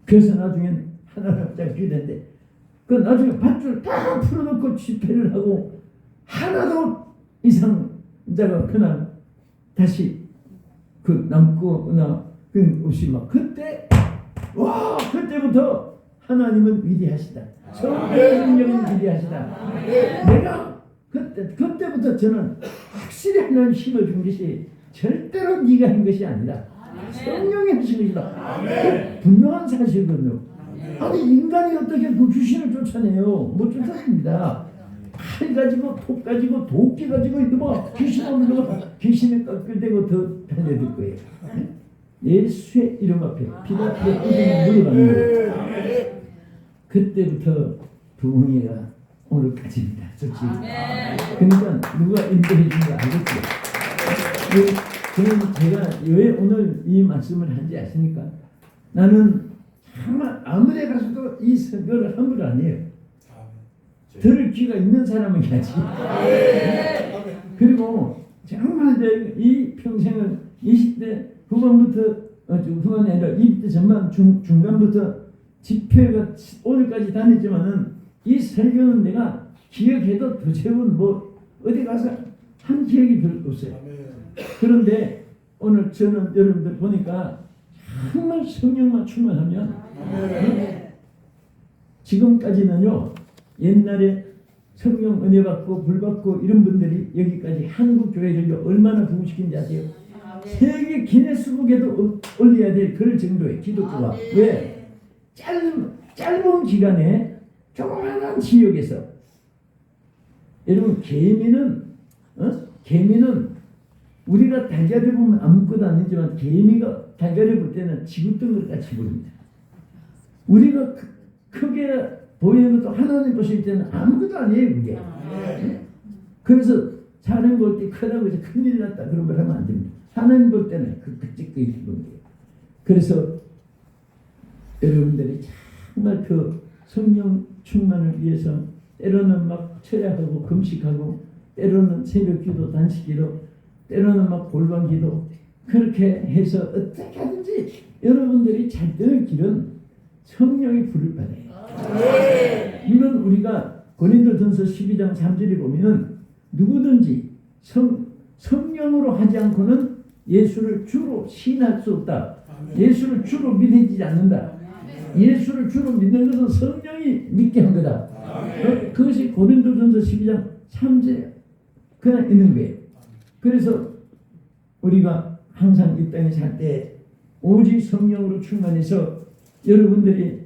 그래서 나중엔 하나가 딱 기대는데 그 나중에 밧줄 다 풀어놓고 집회를 하고 하나도 이상자가 그날 다시 그 남거나 그 없이 막 그때부터 하나님은 위대하시다. 성령은 위대하시다. 내가 그때부터 저는 확실히 하나님 심어준 것이 절대로 네가 한 것이 아니다. 성령이 하신 것이다. 분명한 사실이거든요. 아니 인간이 어떻게 그 귀신을 쫓아내요? 못 쫓아냅니다. 칼 가지고 톱 가지고 도끼 가지고 뭐 귀신을 물고 귀신에 깎을대고 더 달려들 거예요. 예수의 이름 앞에 피라피라 이름을 물어가는 거예요. 그때부터 부흥회가 오늘까지입니다. 솔직히. 그러니까 누가 인도해 준 거 알겠죠? 저는 제가 왜 오늘 이 말씀을 한지 아십니까? 나는 정말 아무데 가서도 이 설교를 함부로 안 해요. 들을 귀가 있는 사람은 해야지. 그리고 정말 이 평생을 20대 후반부터 후반이 아니라 20대 전반 중간부터 집회가 오늘까지 다녔지만은 이 설교는 내가 기억해도 도저히 뭐 어디 가서 한 기억이 별로 없어요. 그런데 오늘 저는 여러분들 보니까 정말 성령만 충만하면 지금까지는요 옛날에 성령 은혜 받고 불 받고 이런 분들이 여기까지 한국 교회를 얼마나 부흥시킨지 아세요? 세계 기네스북에도 올려야 될 그럴 정도의 기독교가. 왜? 짧은 기간에 조그마한 지역에서. 여러분 개미는 우리가 달걀을 보면 아무것도 아니지만 개미가 달걀을 볼 때는 지구덩어리 같이 보입니다. 우리가 크게 보이는 것도 하나님 보실 때는 아무것도 아니에요 그게. 그래서 사람 볼 때 크다고 이제 큰일 났다 그런 걸 하면 안 됩니다. 하나님 볼 때는 그찍 보는 거예요. 그래서 여러분들이 정말 그 성령 충만을 위해서 때로는 막 철야하고 금식하고 때로는 새벽기도 단식기도 때로는 막 골방기도 그렇게 해서 어떻게 하든지 여러분들이 잘 되는 길은 성령의 불을 받아요. 이건 우리가 고린도전서 12장 3절에 보면은 누구든지 성령으로 하지 않고는 예수를 주로 시인할 수 없다. 예수를 주로 믿어지지 않는다. 예수를 주로 믿는 것은 성령이 믿게 한 거다. 그것이 고린도전서 12장 3절에 그냥 있는 거예요. 그래서 우리가 항상 이 땅에 살 때 오직 성령으로 충만해서 여러분들이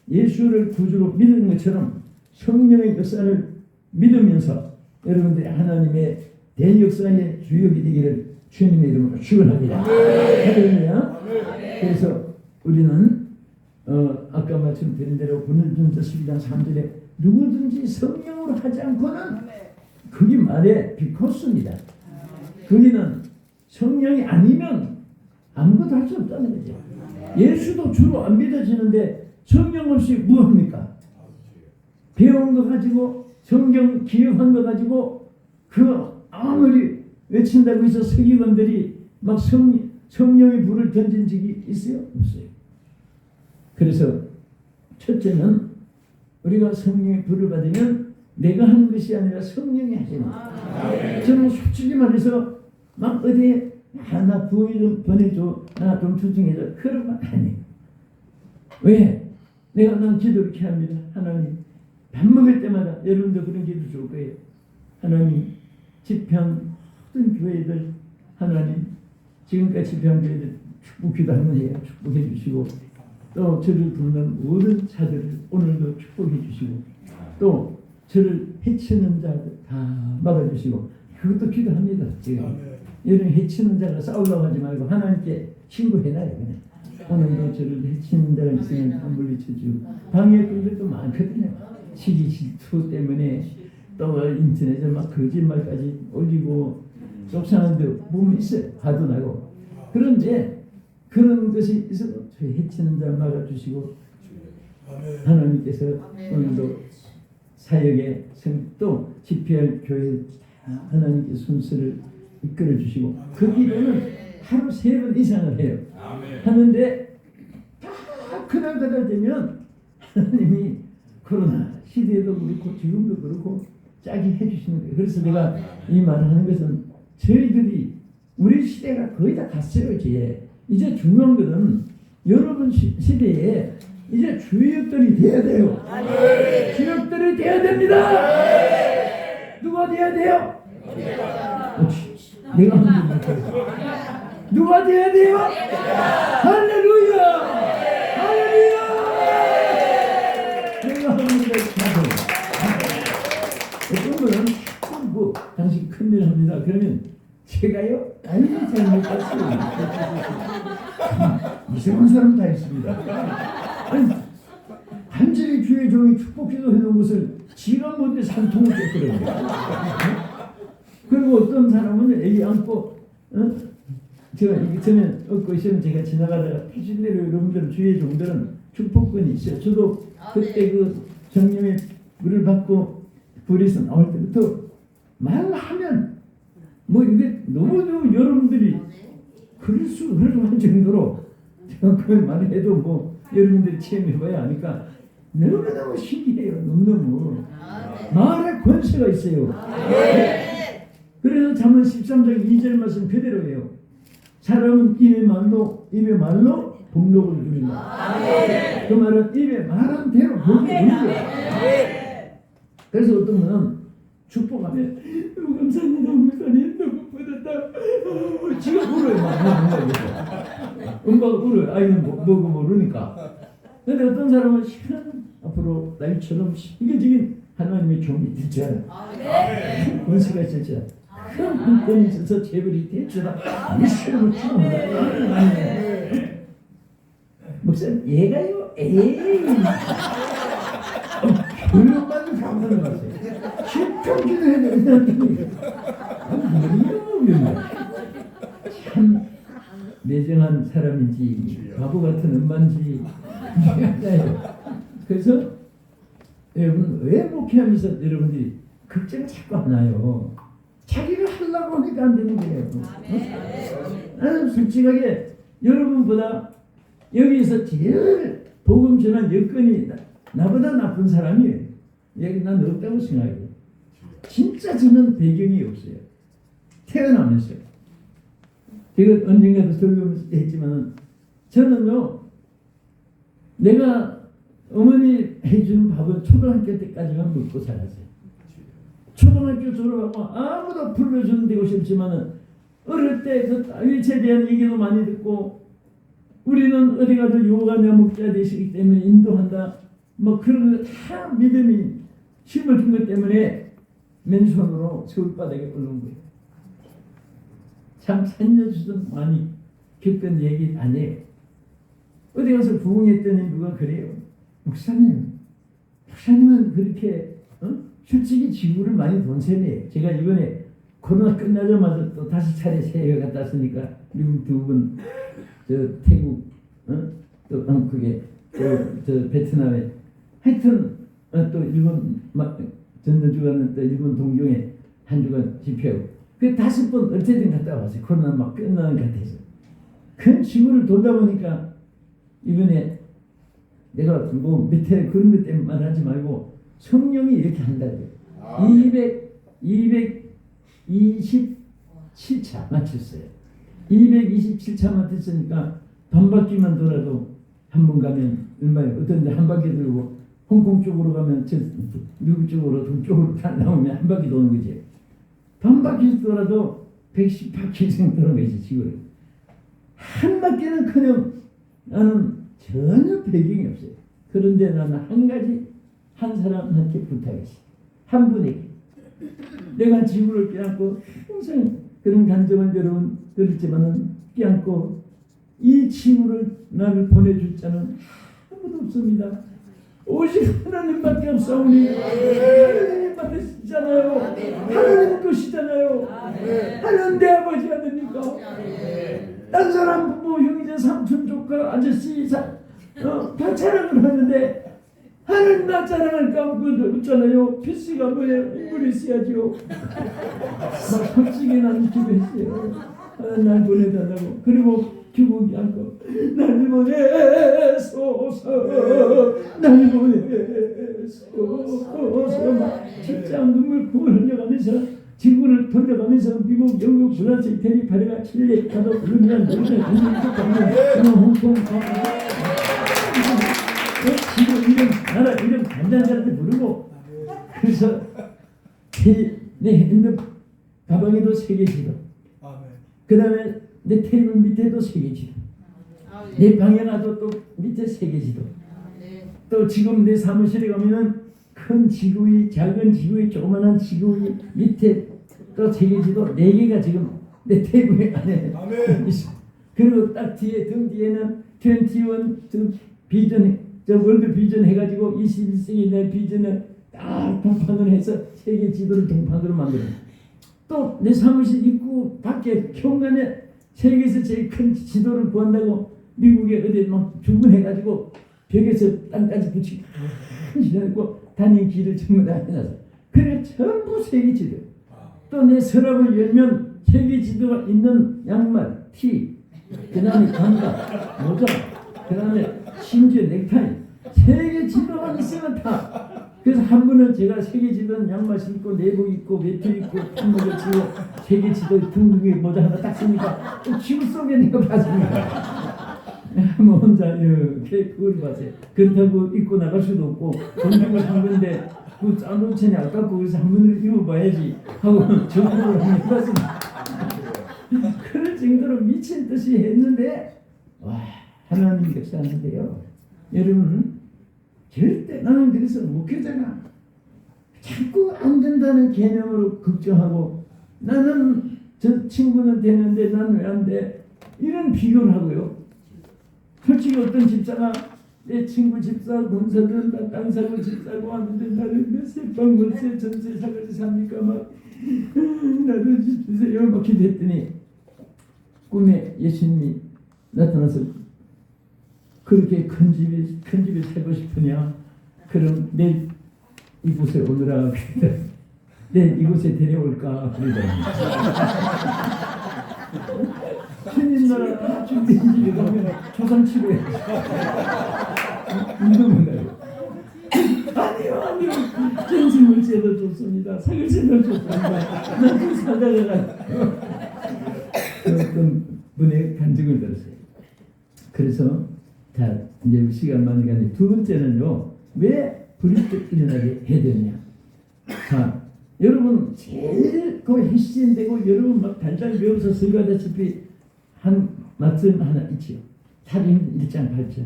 예수를 구주로 믿는 것처럼 성령의 역사를 믿으면서 여러분들이 하나님의 대역사의 주역이 되기를 주님의 이름으로 축원합니다. 할렐루야. 그래서 우리는 아까 말씀드린 대로 고린도전서 12장 3절에 누구든지 성령으로 하지 않고는 거기 말에 비코스입니다. 거기는 성령이 아니면 아무것도 할 수 없다는 거죠. 예수도 주로 안 믿어지는데 성령 없이 뭐합니까? 배운 거 가지고 성경 기억한 거 가지고 그 아무리 외친다고 해서 서기관들이 막 성령의 불을 던진 적이 있어요? 없어요. 그래서 첫째는 우리가 성령의 불을 받으면 내가 하는 것이 아니라 성령이 하시는 거예요. 저는 솔직히 말해서 막 어디에 나 부의 좀 보내줘, 나 좀 추천해줘 그런 말 아니에요. 왜? 난 기도 이렇게 합니다. 하나님 밥 먹을 때마다 여러분도 그런 기도 좋을 거예요. 하나님 집회한 모든 교회들 하나님 지금까지 집회한 교회들 축복기도 한번 해요. 축복해 주시고 또 저를 돕는 모든 자들을 오늘도 축복해 주시고 또 저를 해치는 자들 다 막아주시고 그것도 기도합니다. 지금 이런 해치는 자가 싸우려고 하지 말고 하나님께 신고해놔요. 그냥. 오늘도 저를 해치는 자가 있으면 다 물리쳐주고 방해했던 것도 많거든요. 시기 질투 때문에 또 인터넷에 막 거짓말까지 올리고 속상한 데 보면 있어요. 화도 나고. 그런데 그런 것이 있어도 저희 해치는 자 막아주시고 하나님께서 오늘도 사역에 또 집회할 교회 하나님께 순서를 이끌어 주시고 그 기도는 하루 3번 이상을 해요. 하는데 다 그날 되면 하나님이 코로나 시대에도 그렇고 지금도 그렇고 짜게 해주시는 거예요. 그래서 내가 이 말을 하는 것은 저희들이 우리 시대가 거의 다 갔어요. 이제 중요한 것은 여러분 시대에 이제 주역들이 돼야 돼요. 주역들이 돼야 됩니다. 누가 돼야 돼요? 내가 하는 거 누가 돼야 돼요? 할렐루야! 할렐루야! 내가 하는 거 어떤 분은 뭐 당신 큰일 합니다. 그러면 제가요? 아니 잘못 봤어요. 이상한 사람 다 있습니다. 아니 한절의 주의 종이 축복기도 해놓은 것을 지가 뭔데 산통을 깼더라고요. 그리고 어떤 사람은 애기 안고 제가 이게 전에 얻고 있으면 제가 지나가다가 태신대로 여러분들 주의 종들은 축복권이 있어요. 저도 그때 그 성령의 물을 받고 불에서 나올 때부터 말하면 뭐 이게 너무 여러분들이 그럴 정도로 제가 그 말을 해도 뭐 여러분들이 체험해봐야 하니까 너무너무 신기해요. 너무너무 말의 권세가 있어요. 그래서 잠언 13장 2절 말씀 그대로예요. 사람은 입의 말로 복록을 누린다. 그 말은 입에 말한 대로 복이 오는 거예요. 그래서 어떤 분은 축복하면 너무 감사합니다. 목사님 너무 뿌듯다. 지가 울어요. 막 엄마가 울어요. 아이는 뭐고 모르니까. 근데 어떤 사람은 시간 앞으로 나이처럼 시기적인 하나님의 종이 될 줄 알아. 권세가 있을 줄 알아. 큰 물건이 있어서 재벌이 대주다. 미션을 주는 목사님 얘가요? 에이 교육받은 감사를 받았어요. 십평기도 해야 참 매정한 사람인지 바보 같은 엄마인지 그래서 여러분 왜 목회하면서 여러분들이 걱정을 자꾸 안 해요. 자기가 하려고 하니까 안 되는 거예요. 나는 솔직하게 여러분보다 여기서 제일 복음 전한 여건이 나보다 나쁜 사람이 여기 난 없다고 생각해요. 진짜 저는 배경이 없어요. 태어나면서 제가 언젠가도 설교했지만 저는요 내가 어머니 해주는 밥은 초등학교 때까지만 먹고 살았어요. 초등학교 졸업하고 아무도 불러주는 데가 없지만은 어릴 때 그 일체에 대한 얘기도 많이 듣고 우리는 어디 가도 요가냐 목자 되시기 때문에 인도한다 뭐 그런 거 다 믿음이 심어준 것 때문에 맨손으로 서울바닥에 오른 거예요. 참 살려주던 많이 겪은 얘기 안 해요. 어디 가서 부흥했더니 누가 그래요. 목사님은 그렇게 솔직히 지구를 많이 본 셈이에요. 제가 이번에 코로나 끝나자마자 또 다시 차례 세계 갔다 왔으니까 미국 2분, 저 태국, 또 그게 저 베트남에 하여튼 또 일본 전주가는 또 일본 동경에 한 주간 집회하고 그 5번 어쨌든 갔다 왔어요. 코로나 막 끝나는 것 같아서. 큰 지구를 돌다 보니까 이번에 내가 뭐 밑에 그런 것 때문에 말하지 말고 성령이 이렇게 한다고요. 227차 맞췄어요. 227차 맞췄으니까 반바퀴만 돌아도 한 번 가면 얼마예요? 어떤 데 한 바퀴 돌고 홍콩 쪽으로 가면 저 미국 쪽으로 동쪽으로 다 나오면 한 바퀴 도는 거지. 반바퀴 돌아도 110바퀴 이상 도는 거지 지구를. 한 바퀴는커녕 나는 전혀 배경이 없어요. 그런데 나는 한 가지 한 사람한테 부탁했어. 한 분에게. 내가 지구를 껴안고 항상 그런 감정을 여러분 들었지만은 껴안고 이 지구를 나를 보내줄 자는 아무도 없습니다. 오직 하나님밖에 없사오니 하나님 받으시잖아요. 하나님 것이잖아요. 하나님 내 아버지 아닙니까? 딴 사람 부모 형제 삼촌 조카 아저씨 다 자랑을 하는데 하나님 나 자랑할까 없잖아요. 필수가 뭐예요? 인물이 있어야죠. 막 솔직히 나는 기도했어요. 날 보내달라고. 그리고 주먹이 않고 날 보내소서 날 보내소서 막 직장 눈물콩을 흘려가면서 지구를 돌려가면서 미국, 영국, 브라질, 이태리, 파리가 칠레 가도 콜롬비아, 노르웨이, 홍콩 지금 이런 나라 이런 간장자한테 부르고 그래서 내 핸드 가방에도 3개지도 그 다음에 내 테이블 밑에도 3개지도 내 방에 가도 또 밑에 3개지도 또 지금 내 사무실에 가면은 큰 지구의 작은 지구의 조그만한 지구의 밑에 또 3개지도 4개가 지금 내 테이블 안에 있어. 그리고 딱 뒤에 등 뒤에는 21 비전 저 월드 비전 해가지고 21세기 내 비전을 딱 동판으로 해서 세계 지도를 동판으로 만들어. 또 내 사무실 입구 밖에 현관에 세계에서 제일 큰 지도를 구한다고 미국에 어디 막 주문해가지고 벽에서 땅까지 붙이고 지내고 다니는 길을 전부 다 해놨어. 그래 전부 세계 지도. 또 내 서랍을 열면 세계 지도가 있는 양말, 티, 그 다음에 장갑, 모자, 그 다음에 심지어 넥타이 세계 지도만 있으면 다. 그래서 한 분은 제가 세계 지도는 양말 신고 내복 입고 외투 입고 한복을 치고 세계 지도 둥둥이 모자 하나 딱 쓰니까 지구 속에 내가 봤습니다. 뭐 혼자 이렇게 그걸 봤어요. 그렇다고 입고 나갈 수도 없고 돈 주고 산 건데 그 짠돈천이 아깝고 그래서 한 번을 입어봐야지 하고 정보를 한번 해봤습니다. 그 정도로 미친 듯이 했는데 와 하나님 역사하는데요. 여러분 절대 나는 그래서 목회자가 자꾸 안 된다는 개념으로 걱정하고 나는 저 친구는 되는데 난 왜 안 돼? 이런 비교를 하고요. 솔직히 어떤 집사가 내 친구 집사 본사들 다 땅 사고 집 사고 하는데 나는 몇세 방 월세 전세 사가지 삽니까 막 나도 집 주세요 막 기도했더니 꿈에 예수님이 나타나서 그렇게 큰 집에 살고 싶으냐? 그럼 내일 이곳에 오느라 내일 이곳에 데려올까? 그러더라고요. 주님 나라 주님 집에 가면 조상치료해. 이러면 아니요 전지물세도 좋습니다. 사글세도 좋습니다. 나그 사다가 어떤 분의 간증을 들었어요. 그래서 자 이제 시간 많이 가니 두 번째는요. 왜 불이익도 일어나게 해야 되느냐. 자 여러분 제일 그 핵심되고 여러분 막 달달 외워서 설교하다시피 한 말씀 하나 있지요. 사도행전 1장 8절.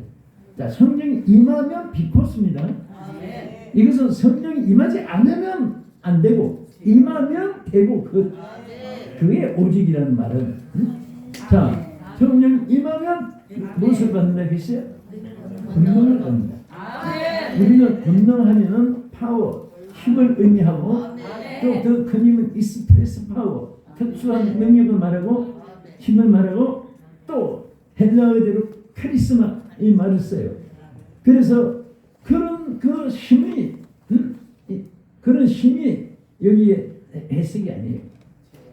자 성령이 임하면 비코스입니다. 이것은 성령이 임하지 않으면 안 되고 임하면 되고 그게 오직이라는 말은 자 성령 임하면 무엇을 받는다 했어요? 권능을 받는다. 우리는 권능하면은 파워 힘을 의미하고 또 더 큰 힘은 익스프레스 파워 특수한 능력을 말하고 힘을 말하고 또 헬라어대로 카리스마 이 말을 써요. 그래서 그런 그 힘이 그런 힘이 여기에 해석이 아니에요.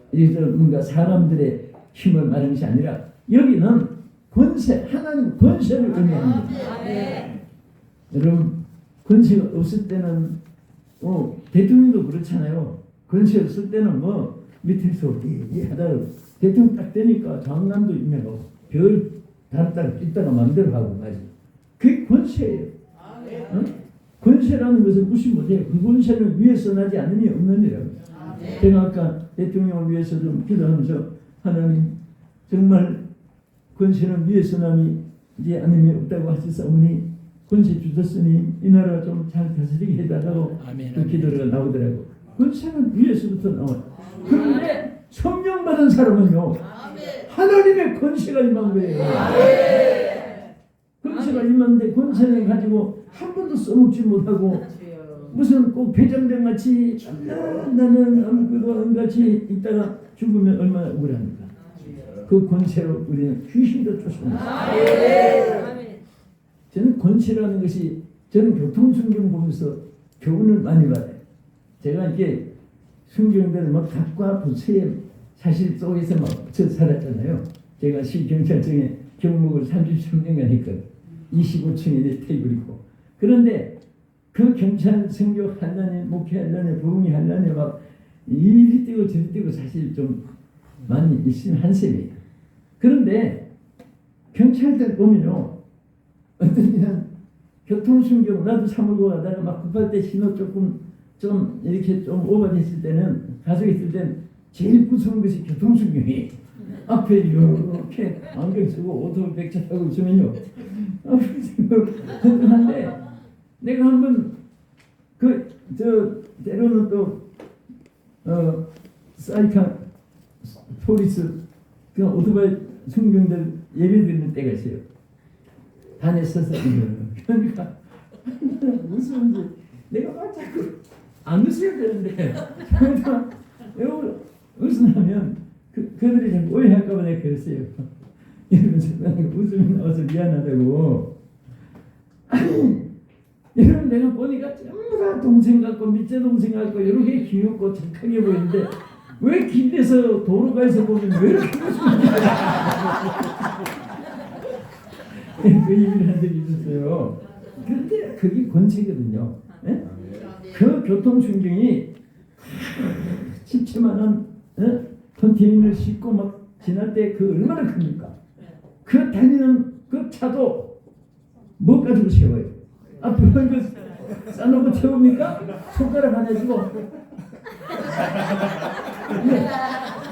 그래서 뭔가 사람들의 힘을 말하는 것이 아니라 여기는 권세 하나님 권세를 의미합니다. 여러분 권세가 없을 때는 대통령도 그렇잖아요. 권세 없을 때는 뭐 밑에서 하다가 대통령 딱 되니까 장난도 임명하고 별 다르다가 있다가 마음대로 하고 맞아. 그게 권세예요. 권세라는 것을 무시 못해요. 그 권세는 위에서 나지 않으니 없는 일이라고. 제가 아까 대통령을 위해서 좀 기도하면서 하나님 정말 권세는 위에서 나니 이제 아님이 없다고 하셨사오니 권세 주셨으니 이 나라 좀 잘 다스리게 해달라고 그 기도가 나오더라고. 권세는 위에서부터 나와요. 그런데 성령 받은 사람은요 하나님의 권세가 임한 거예요. 권세가 임한데 권세를 가지고 한 번도 써먹지 못하고 무슨 꼭 배정된 같이 나는 아무것도 안 같이 있다가 죽으면 얼마나 억울합니까? 그 권세로 우리는 귀신도 쫓습니다. 저는 권세라는 것이 저는 교통순경 보면서 교훈을 많이 받아요. 제가 이렇게 순경들은 막 각과 부처에 사실 속에서 막 살았잖아요. 제가 시경찰청에 경목을 33년간 했거든요. 25층에 내 테이블이고. 그런데 그 경찰 선교 한란에 목회 한란에 부흥이 한란에 막 이리 뛰고 저리 뛰고 사실 좀 많이 있으면 한셈이에요. 그런데 경찰들 보면요. 어떤 이런 교통순경 나도 사물고 가다가 막 급할 때 신호 조금 좀 이렇게 좀 오버됐을 때는 가족이 있을 때는 제일 무서운 것이 교통순경이에요. 앞에 이렇게 안경 쓰고 오토 백차 타고 있으면요. 한데 내가 한번 때로는 또 사이카 포리스 그 오토바이 순경들 예배 드리는 때가 있어요. 단에 서서 그러니까 무서운지 내가 막 자꾸 안 웃어야 되는데 웃으면 그들이 자꾸 오해할까 봐 내가 그랬어요. 이러면서 웃음이 나와서 미안하다고. 아니 여러분 내가 보니까 전부 다 동생 같고 밑에 동생 같고 이렇게 귀엽고 착하게 보이는데 왜 길에서 도로가에서 보면 왜 이렇게 웃으면 그 얘기를 한 적이 있었어요. 그런데 그게 권세거든요. 네? 그 교통순경이 17만원 컨테이너를 싣고 막 지날 때 그 얼마나 큽니까? 그 다니는 그 차도 뭐 가지고 세워요? 앞으로 이거 싸놓고 태웁니까? 손가락 하나 주고 네.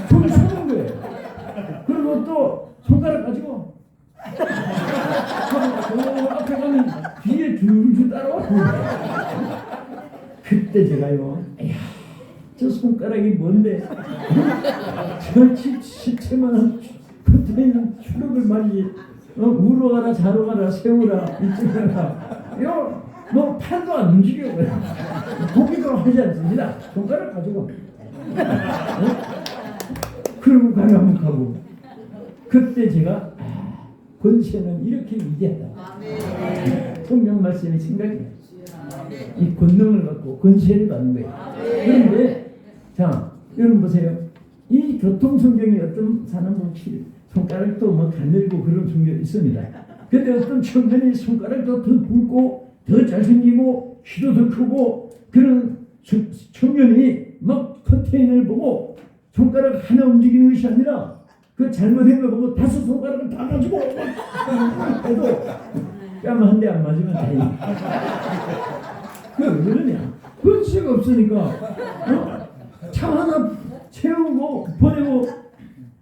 손을 쏘는 거예요. 그리고 그때 제가요, 이야, 저 손가락이 뭔데? 저 시체만한 컨테이너 추럭을 말이지. 우로 가라, 자로 가라, 세우라, 이쪽으로 가라. 이거 뭐 팔도 안 움직여. 보기도 하지 않습니다. 손가락 가지고. 그러고 가라면 가고. 그때 제가 권세는 이렇게 위대하다. 성경 말씀이 생각이 나요. 이 권능을 갖고 권세를 받는 거예요. 그런데 자, 여러분 보세요. 이 교통성경이 어떤 사람은 손가락도 뭐 가늘고 그런 성경이 있습니다. 근데 어떤 청년이 손가락도 더 굵고 더 잘생기고 키도 더 크고 그런 청년이 막 컨테이너를 보고 손가락 하나 움직이는 것이 아니라 그 잘못된 거 보고 5 손가락을 다 가지고 해도 뺨 한 대 안 맞으면 다행이야. 왜 그러냐? 권세가 없으니까 차 하나 채우고 보내고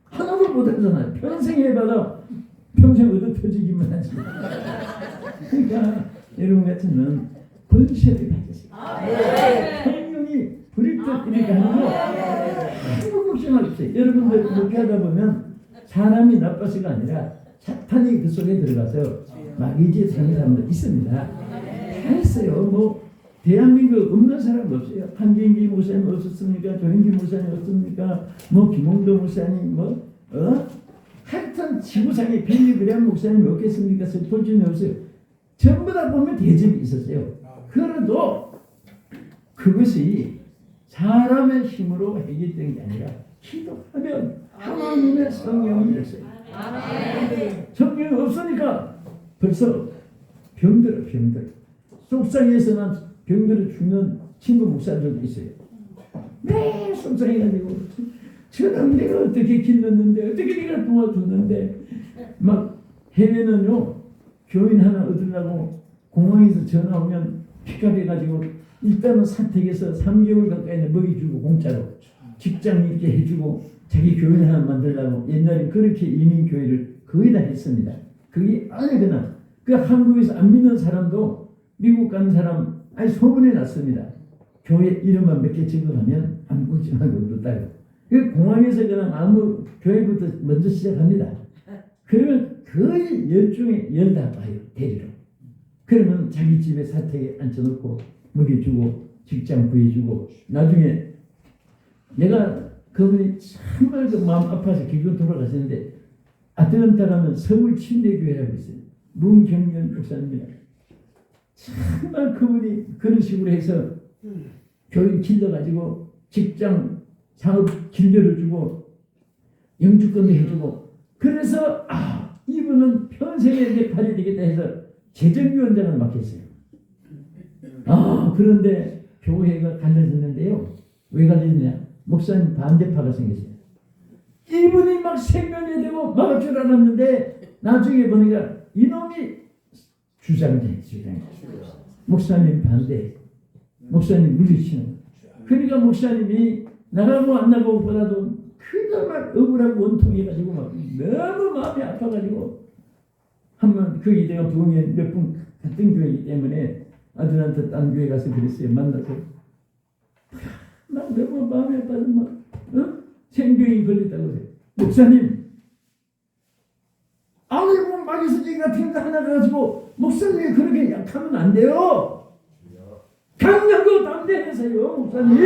하나도 못하잖아요. 평생 해봐도 평생 얻어 터지기만 하지. 그러니까 여러분 같으면 권세를 가졌어요. 성령이 부릴 듯 이렇게 하는 거 아무 걱정할 없어요. 여러분들 그렇게 하다 보면 사람이 나빠서가 아니라 사탄이 그 속에 들어가서 마귀짓 하는 사람도 있습니다. 다 했어요. 뭐 대한민국 없는 사람 없어요. 한경기 목사님 없었습니까? 조영기 목사님 없습니까? 뭐 김홍도 목사님 하여튼 지구상에 빌리그램 목사님 없겠습니까? 설포진이 없어요. 전부 다 보면 대접이 있었어요. 그래도 그것이 사람의 힘으로 해결된 게 아니라 기도하면 하나님의 성령이 있어요. 성령이 없으니까 벌써 병들어. 속상해서는 병들어 죽는 친구 목사들도 있어요. 매일 속상해가지고 저는 내가 어떻게 길렀는데 어떻게 내가 도와줬는데 막 해외는요 교인 하나 얻으려고 공항에서 전화 오면 픽업해가지고 일단은 사택에서 3개월 가까이 먹여주고 공짜로 직장 이렇게 해주고 자기 교인 하나 만들려고 옛날에 그렇게 이민교회를 거의 다 했습니다. 그게 아니거나 그 한국에서 안 믿는 사람도 미국 간 사람 아니 소문이 났습니다. 교회 이름만 몇 개 적어가면 아무 걱정하고 없다고. 그 공항에서 그냥 아무 교회부터 먼저 시작합니다. 그러면 거의 10중에 10 다 봐요. 데리러. 그러면 자기 집에 사택에 앉혀놓고 먹여주고 직장 구해주고 나중에 내가 그분이 정말 그 마음 아파서 길고 돌아가셨는데 아틀란타라는 서울 침례교회라고 있어요. 문경련 목사님이라. 정말 그분이 그런 식으로 해서 교인 길러가지고 직장 사업 길려주고 영주권도 해주고 그래서 이분은 평생에 내 팔이 되겠다 해서 재정위원장을 맡겼어요. 그런데 교회가 갈라졌는데요. 왜 갈라졌냐? 목사님 반대파가 생겼어요. 이분이 막 생명이 되고 막을 줄 알았는데 나중에 보니까 이놈이 주장돼. 목사님 반대. 목사님 물리치는. 그러니까 목사님이 나가고 안 나가고 보다도 그나마 억울하고 원통해가지고 막 너무 마음이 아파가지고 한번 그 이대가 부흥에 몇 분 같은 교회이기 때문에 아들한테 딴 교회 가서 그랬어요. 만나서 나 너무 마음이 아파서 막 생병이 걸렸다고 해요. 목사님 아이고 마귀수지 같은 거 하나 가지고 목사님이 그렇게 약하면 안 돼요. 강력하고 담대해서요 목사님.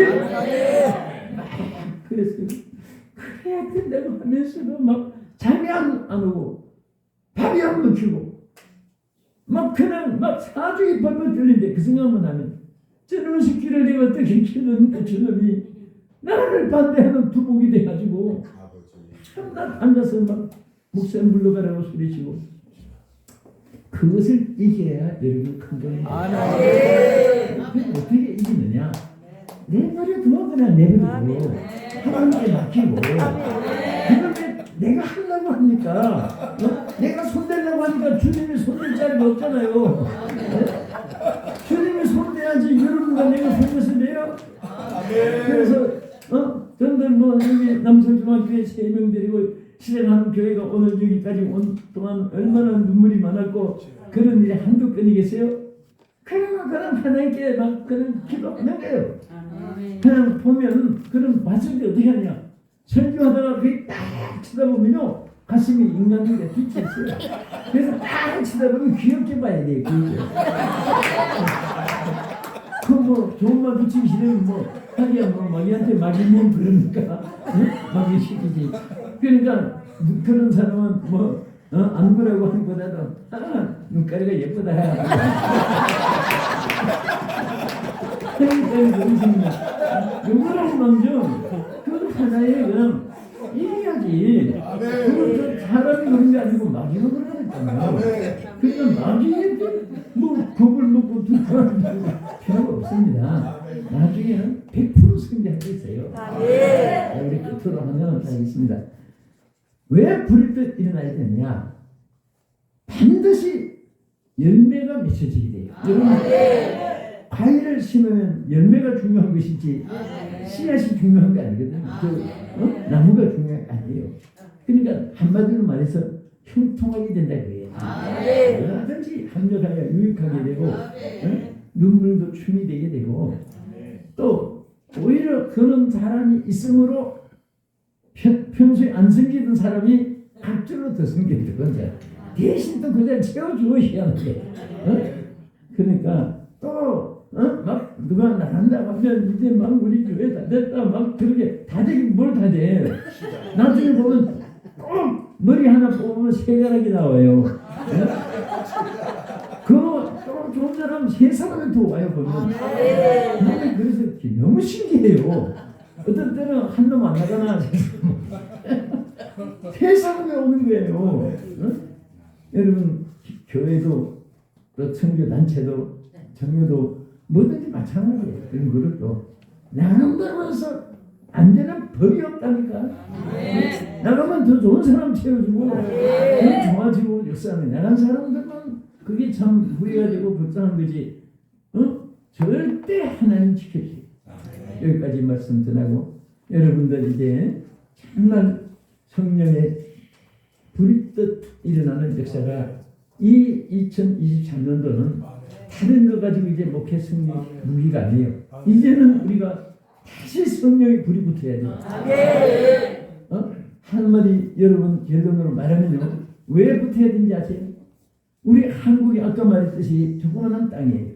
그랬어요. 그래야 된다고 하면서도 막 잠이 안 오고 밥이 안 먹히고 막 그냥 막 사주에 벌벌 떨리는데 그 생각만 하면 저놈의 새끼를 내가 어떻게 키웠는데 저놈이 나를 반대하는 두목이 돼가지고 참나 앉아서 막 목사님 물러가라고 소리치고 그것을 이겨야 여러분 큰 거예요. 어떻게 이기느냐? 내버려 두어 그냥 내버려두고 하나님께 맡기고 그런데 내가 하려고 하니까 내가 손대려고 하니까 주님이 손댈 자리가 없잖아요. 주님이 손대야지 여러분과 내가 손대서 돼요. 그래서 저들 뭐 여기 남서중앙교회 3명 데리고 시작하는 교회가 오늘 여기까지 온 동안 얼마나 눈물이 많았고 그런 일이 한두 건이겠어요? 그냥 하나님께 막 그런 기도하는 거예요. 그냥 보면 그런 봤을 때 어떻게 하냐. 설교하다가 그게 딱 쳐다보면요 가슴이 인간들의 빛이 있어요. 그래서 딱 쳐다보면 귀엽게 봐야 돼요. 그뭐 좋은 말 붙이기 싫으면 뭐 하기야 뭐 마귀한테 마귀면 그러니까 응? 마귀 시키지. 그러니까 그런 사람은 뭐 안 그러고 하는 것보다도 눈가리가 예쁘다. 그러니까 그러십니다. 누구라고 먼저 그 하나의 그냥 이래야지. 그건 사람이 그런 게 아니고 마귀가 그러니까요. 그러니까 마귀에게 뭐 겁을 먹고 두 사람 필요가 없습니다. 나중에는 100% 승리할 수 있어요. 우리 끝으로 하나 하겠습니다. 왜 불이 일어나야 되느냐? 반드시 열매가 맺혀지게 돼요. 여러분, 과일을 심으면 열매가 중요한 것이지 씨앗이 중요한 게 아니거든요. 나무가 중요한 게 아니에요. 그러니까 한마디로 말해서 형통하게 된다 그래요. 얼마든지 합력하여 유익하게 되고 눈물도 춤이 되게 되고 또 오히려 그런 사람이 있으므로 평소에 안 섬기던 사람이 갑자기 더 섬기게 되건 대신 또 그냥 채워주고 희한하게 그러니까 또 막 누가 나간다 하면 이제 막 우리 교회 다 됐다 막 그렇게 다 되긴 뭘 다 돼. 나중에 보면 꼭 머리 하나 뽑으면 세 가락이 나와요. 그또 좋은 사람 세 사람이 더 와요 보면. 그래서 너무 신기해요. 어떤 때는 한 놈 안 나가나 세 사람이 오는 거예요. 여러분 교회도 또 선교 단체도 정교도 뭐든지 마찬가지예요. 그런 거를요. 나간다면서 안 되는 법이 없다니까. 나가면 더 좋은 사람 채워주고 더 좋아지고 역사하는 나간 사람들만 그게 참 후회가 되고 불쌍한 거지. 절대 하나님 지켜주세요. 여기까지 말씀 전하고 여러분들 이제 정말 성령의 불이 뜻 일어나는 역사가 이 2023년도는 다른 거 가지고 이제 목회 승리 무기가 아니에요. 이제는 우리가 다시 성령의 불이 붙어야 돼요. 한마디 여러분 결론으로 말하면요. 왜 붙어야 되는지 아세요? 우리 한국이 아까 말했듯이 조그마한 땅이에요.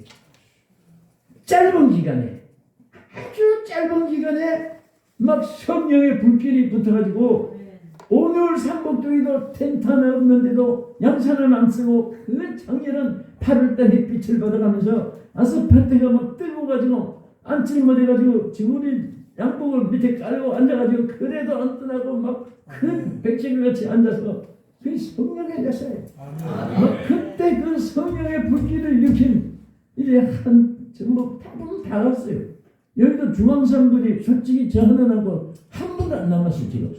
짧은 기간에 아주 짧은 기간에 막 성령의 불길이 붙어가지고 오늘 삼복도에도 텐트 하나 없는데도 양산을 안 쓰고 그 장렬한 8월달 햇빛을 받아가면서 아스팔트가 막 뜨거워가지고 앉질 못해가지고 지금 우리 양복을 밑에 깔고 앉아가지고 그래도 안 떠나고 막 큰 백제같이 앉아서 그 성령의 역사예요. 그때 그 성령의 불길을 일으킨 이제 전부 다 갔어요. 여기도 중앙사람들이 솔직히 저 하나하고 한 번도 안 남았어요 지금.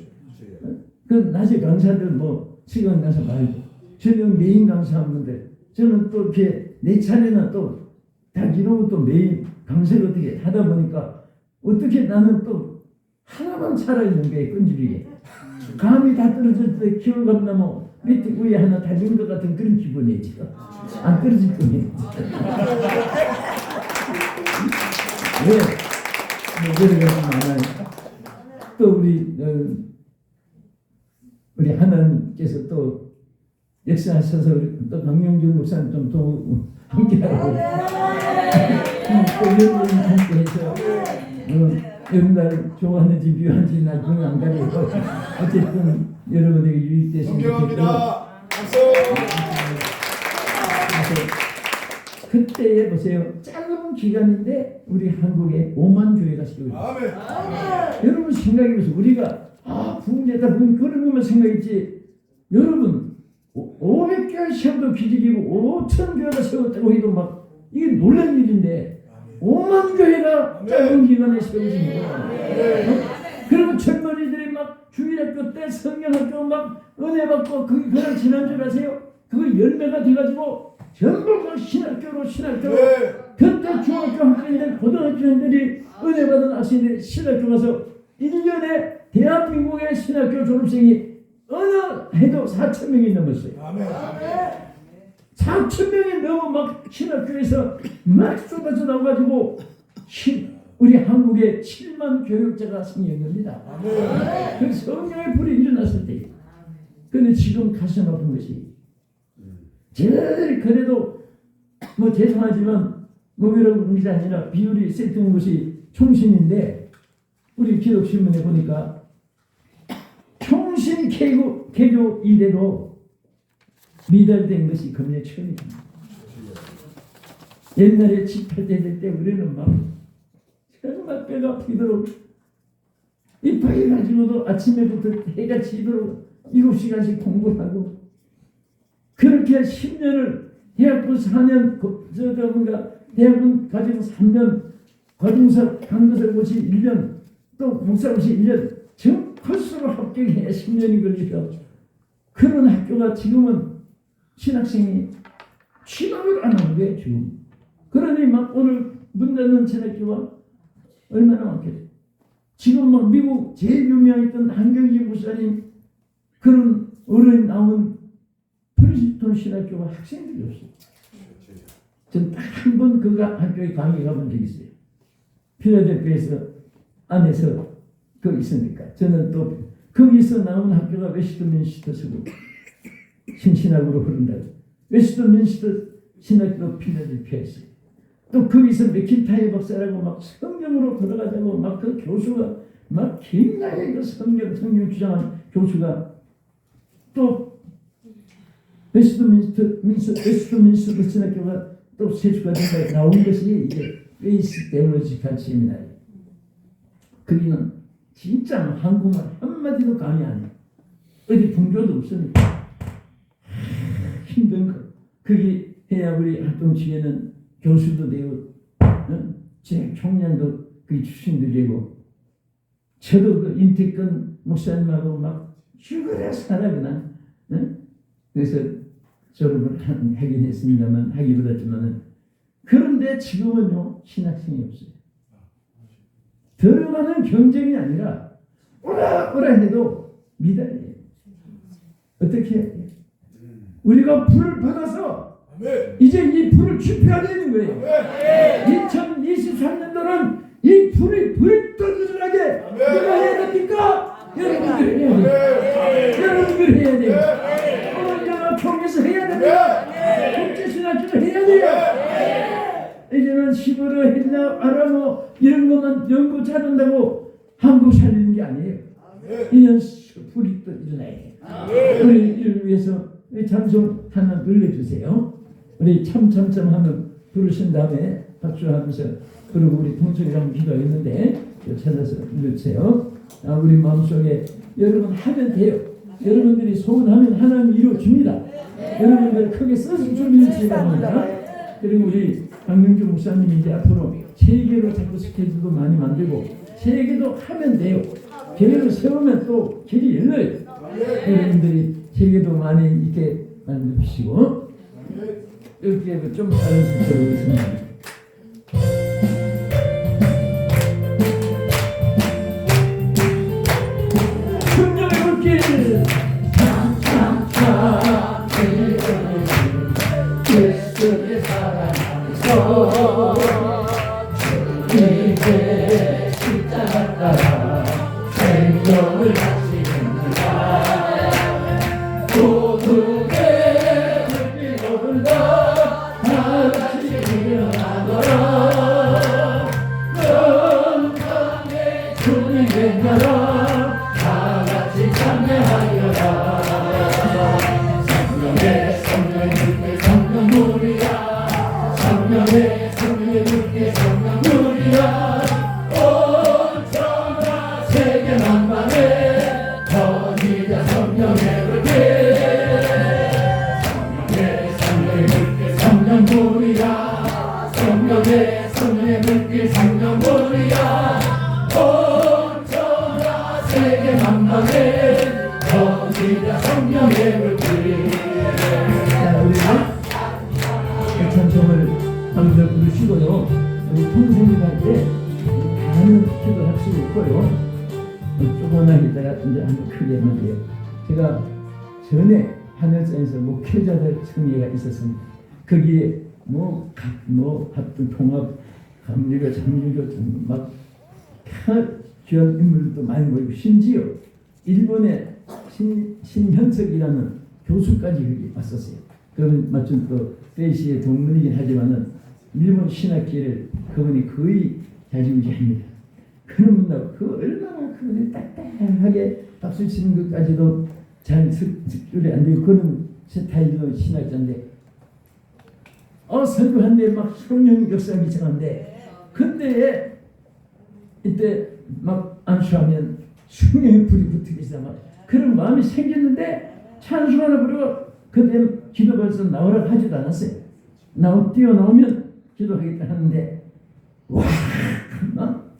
그 낮에 강사들 뭐 시간 가서 말고 저는 메인 강사하는데 저는 또 이렇게 내 차례나 또 다 이러고 또 메인 강사를 어떻게 하다 보니까 어떻게 나는 또 하나만 살아있는 게 끈질기게 감이 다 떨어질 때 기어감나무 밑에 위에 하나 달린 것 같은 그런 기분이에요 지금. 안 떨어질 뿐이에요. 왜? 여러 가지 많아요. 또 우리 하나님께서 또 역사하셔서 또 강영준 목사님 좀 더 함께하고 또 여러분 함께해서 여러분들 좋아하는지 미워하는지 나중에 안 가리고 어쨌든 여러분에게 유익되시면 좋겠고 그때에 보세요. 짧은 기간인데 우리 한국에 5만 교회가 세워졌어요. 여러분 생각해보세요. 우리가 부흥되다 보면 그런 것만 생각했지. 여러분 500교회 세워도 기적이고 5,000교회가 세웠다고 해도 막 이게 놀란 일인데 5만 교회가 짧은 기간에 세워진 거예요. 그리고 젊은이들이 막 주일학교 때 성경학교 막 은혜 받고 그날 지난주 가세요. 그 열매가 돼가지고 전부 그 신학교로 그때 중학교 학생들 고등학교생들이 은혜 받은 학생들이 신학교 가서 1년에 대한민국의 신학교 졸업생이 어느 해도 4,000명이 넘었어요. 4,000명이 너무 막 신학교에서 막 쏟아져 나와가지고 우리 한국에 7만 교육자가 생긴 겁니다. 그 성령의 불이 일어났을 때. 근데 지금 가슴 아픈 것이 제일 그래도 뭐 죄송하지만 뭐이런 게 아니라 비율이 세트는 것이 총신인데 우리 기독신문에 보니까 총신 개교 이래로 미달된 것이 금년 처음입니다. 옛날에 집회대 될 때 우리는 막 정말 뼈가 아프도록 입하게 가지고도 아침에부터 해가 지도록 7시간씩 공부를 하고 그렇게 10년을 대학부 4년 대학원 가지고 3년 과정사 강도사 고시 1년 또 목사 고시 1년 전 코스로 합격해야 10년이 걸리죠. 그런 학교가 지금은 신학생이 취업을 안 하는 거예요 지금. 그러니 막 오늘 문 닫는 신학교가 얼마나 많겠어요. 지금 막 미국 제일 유명했던 한경지 목사님 그런 어른 나온 프리스톤 신학교가 학생들이 없어요. 전 딱 한 번 그 학교에 강의 가본 적이 있어요. 필라델피아에서 안에서 거기 있으니까 저는 또 거기서 나온 학교가 웨스트민스터스고 신신학으로 흐른다. 웨스트민스터 신학교 필라델피아에서 또 거기서 맥킨타이어 박사라고 막 성경으로 들어가자고 막 그 교수가 막 긴나게 그 성경 주장한 교수가 또 웨스트민스터 신학교가 또 세주가 된다 나온 것이 이게 베이스 테올로지컬 세미나리. 거기는 진짜 한국말 한마디도 강의 안 해. 어디 분교도 없으니까 힘든 거. 거기 해야 우리 활동 중에는 교수도 되고 제 총량도 그 출신들이고 저도 그 임택근 목사님하고 막 죽으려 살아 그냥. 그래서 졸업을 하긴 했습니다만 하기보다지만은 그런데 지금은요 신학생이 없어요. 들어가는 경쟁이 아니라 오라 해도 미달이에요. 어떻게 해야 돼요? 우리가 불을 받아서 이제 이 불을 집회해야 되는 거예요. 2023년도는 이 불이 불떠들어가게 누가 해야 됩니까? 여러분들이 해야 돼요. 여러분들이 해야 돼요. 어머니가 총에서 해야 됩니다. 국제신학교를 해야 돼요. 이제는 시보르, 헬라, 아람어 이런 것만 연구 찾는다고 한국 살리는 게 아니에요. 이년 불이 또 일어나야 돼요. 우리를 위해서 찬송 하나 눌러주세요. 우리 참참참 하면 부르신 다음에 박수하면서 그리고 우리 통성이랑 기도했는데 찾아서 눌러주세요. 우리 마음속에 여러분 하면 돼요. 여러분들이 소원하면 하나님이 이루어줍니다. 여러분들 크게 써서 준비해주시기 바랍니다. 그리고 우리 강명주 목사님이 이제 앞으로 세계로 자꾸 스케줄도 많이 만들고 세계도 하면 돼요. 계획을 세우면 또 길이 열려요. 여러분들이 세계도 많이 있게 만드시고 이렇게 좀 다른 순서로 있습니다. 찬송을 한번 부르시고요. 우리 통생이할 때 많은 기도를 할 수 있고요. 조금만 있다가 이제 한번 크게 하면 돼요. 제가 전에 하늘성에서 목회자들 승리가 있었습니다. 거기에 뭐 합동 통합 감리교 장리교 막 귀한 인물들도 많이 모이고 심지어 일본의 신현석이라는 교수까지 여기 왔었어요. 그건 마침 또 페이시의 동문이긴 하지만은 일본 신학계를 그분이 거의 자지우지합니다. 그런 분하고 그 얼마나 그분이 딱딱하게 박수 치는 것까지도 잘 특별히 안 되고 그런 스타일로 신학자인데 설교한데 막 성령 역사가 이상한데 근데 이때 막 안수하면 성령의 불이 붙기 시작하면 그런 마음이 생겼는데 찬송 하나 부르고 그때 기도 벌써 나오라고 하지도 않았어요. 뛰어나오면 기도하겠다 하는데 와 막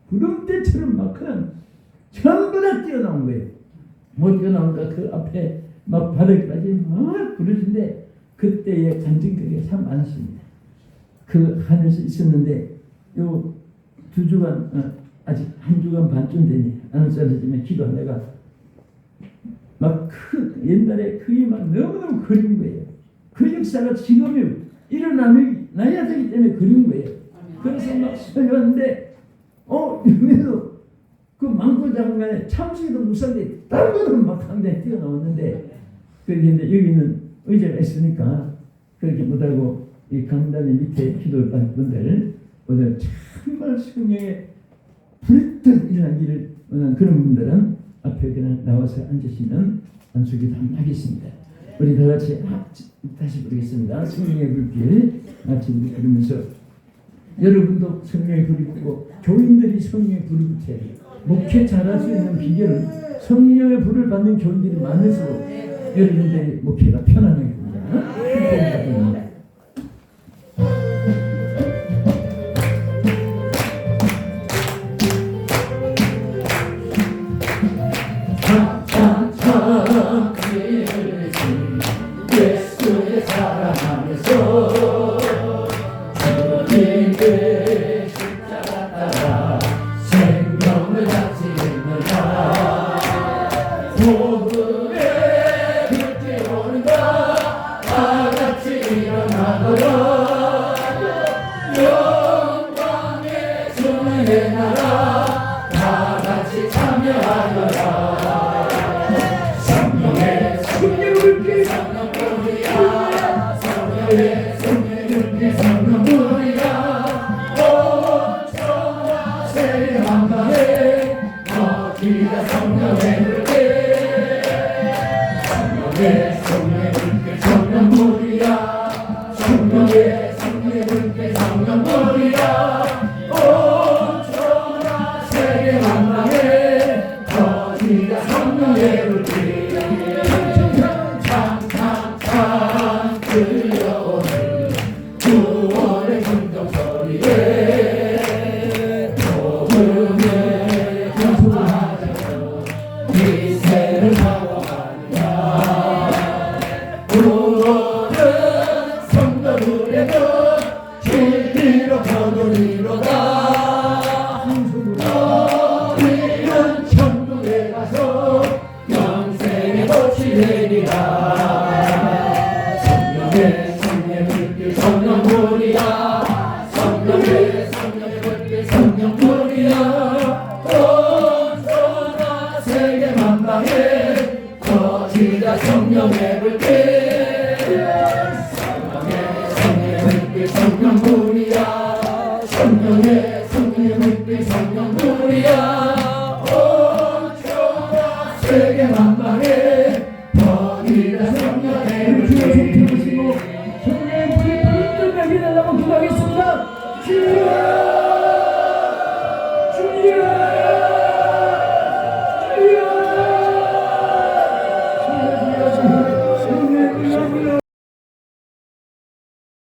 구름대처럼 막 그냥 전부 다 뛰어나온 거예요. 못 뛰어나오니까 그 앞에 막 바닥까지 막 부르는데 그때의 간증들이 참 많습니다. 그 하늘에서 있었는데 요 2주간 아직 1주간 반쯤 되니 안살아지면 기도하다가 막 옛날에 그게 막 너무너무 그리운 거예요. 그 역사가 지금이 일어나야 되기 때문에 그리운 거예요. 그래서 막 설교하는데 여기도 그 많고 작은 간에 참수기도 무서운데 다른 것은 막 강대에 뛰어나왔는데 그런데 여기는 의자가 있으니까 그렇게 못하고 이 강단의 밑에 기도를 받는 분들 오늘 정말 성령에 불뜻 일어나기를 원하는 그런 분들은 앞에 그냥 나와서 앉으시면 안수기도 한번 하겠습니다. 우리 다 같이 다시 부르겠습니다. 성령의 불길 같이 우리 부르면서 여러분도 성령의 불이 붙고 교인들이 성령의 불을 붙여야 돼요. 목회 잘할 수 있는 비결은 성령의 불을 받는 교인들이 많을수록 여러분들의 목회가 편안하게 됩니다. 예수의 사랑하면서 주님의 십자가 따라 생명을 바치는가 복음의 빛이 오는가 다 같이 일어나거라 영광의 주님의 나라 다 같이 참여하거라 성령의 성령을 성령불이야 성령의 성령을 성령불이야 온 천하 세계 만방에 거기가 성령의 불길 성령의 성령의 불길 성령불이야 성령의 성령의 불길 성령불이야 온 천하 세계 만방에 거기가 성령의 불길 창창창 들려오는 구원의 긍정소리에 복음의 경수하자며 이 세를 사랑하느냐 구원은 성도들에게 진리로 거두리로다 우리는 천국에 가서 영생의 꽃이 되리라 성령의 불길 성령불이야 성령의 불길 성령불이야 온 천하 세계 만방에 거지가 성령의 불길 성령의 불길 성령불이야 성령의 불길 성령불이야 온 천하 세계 만방에 거지가 성령의 불길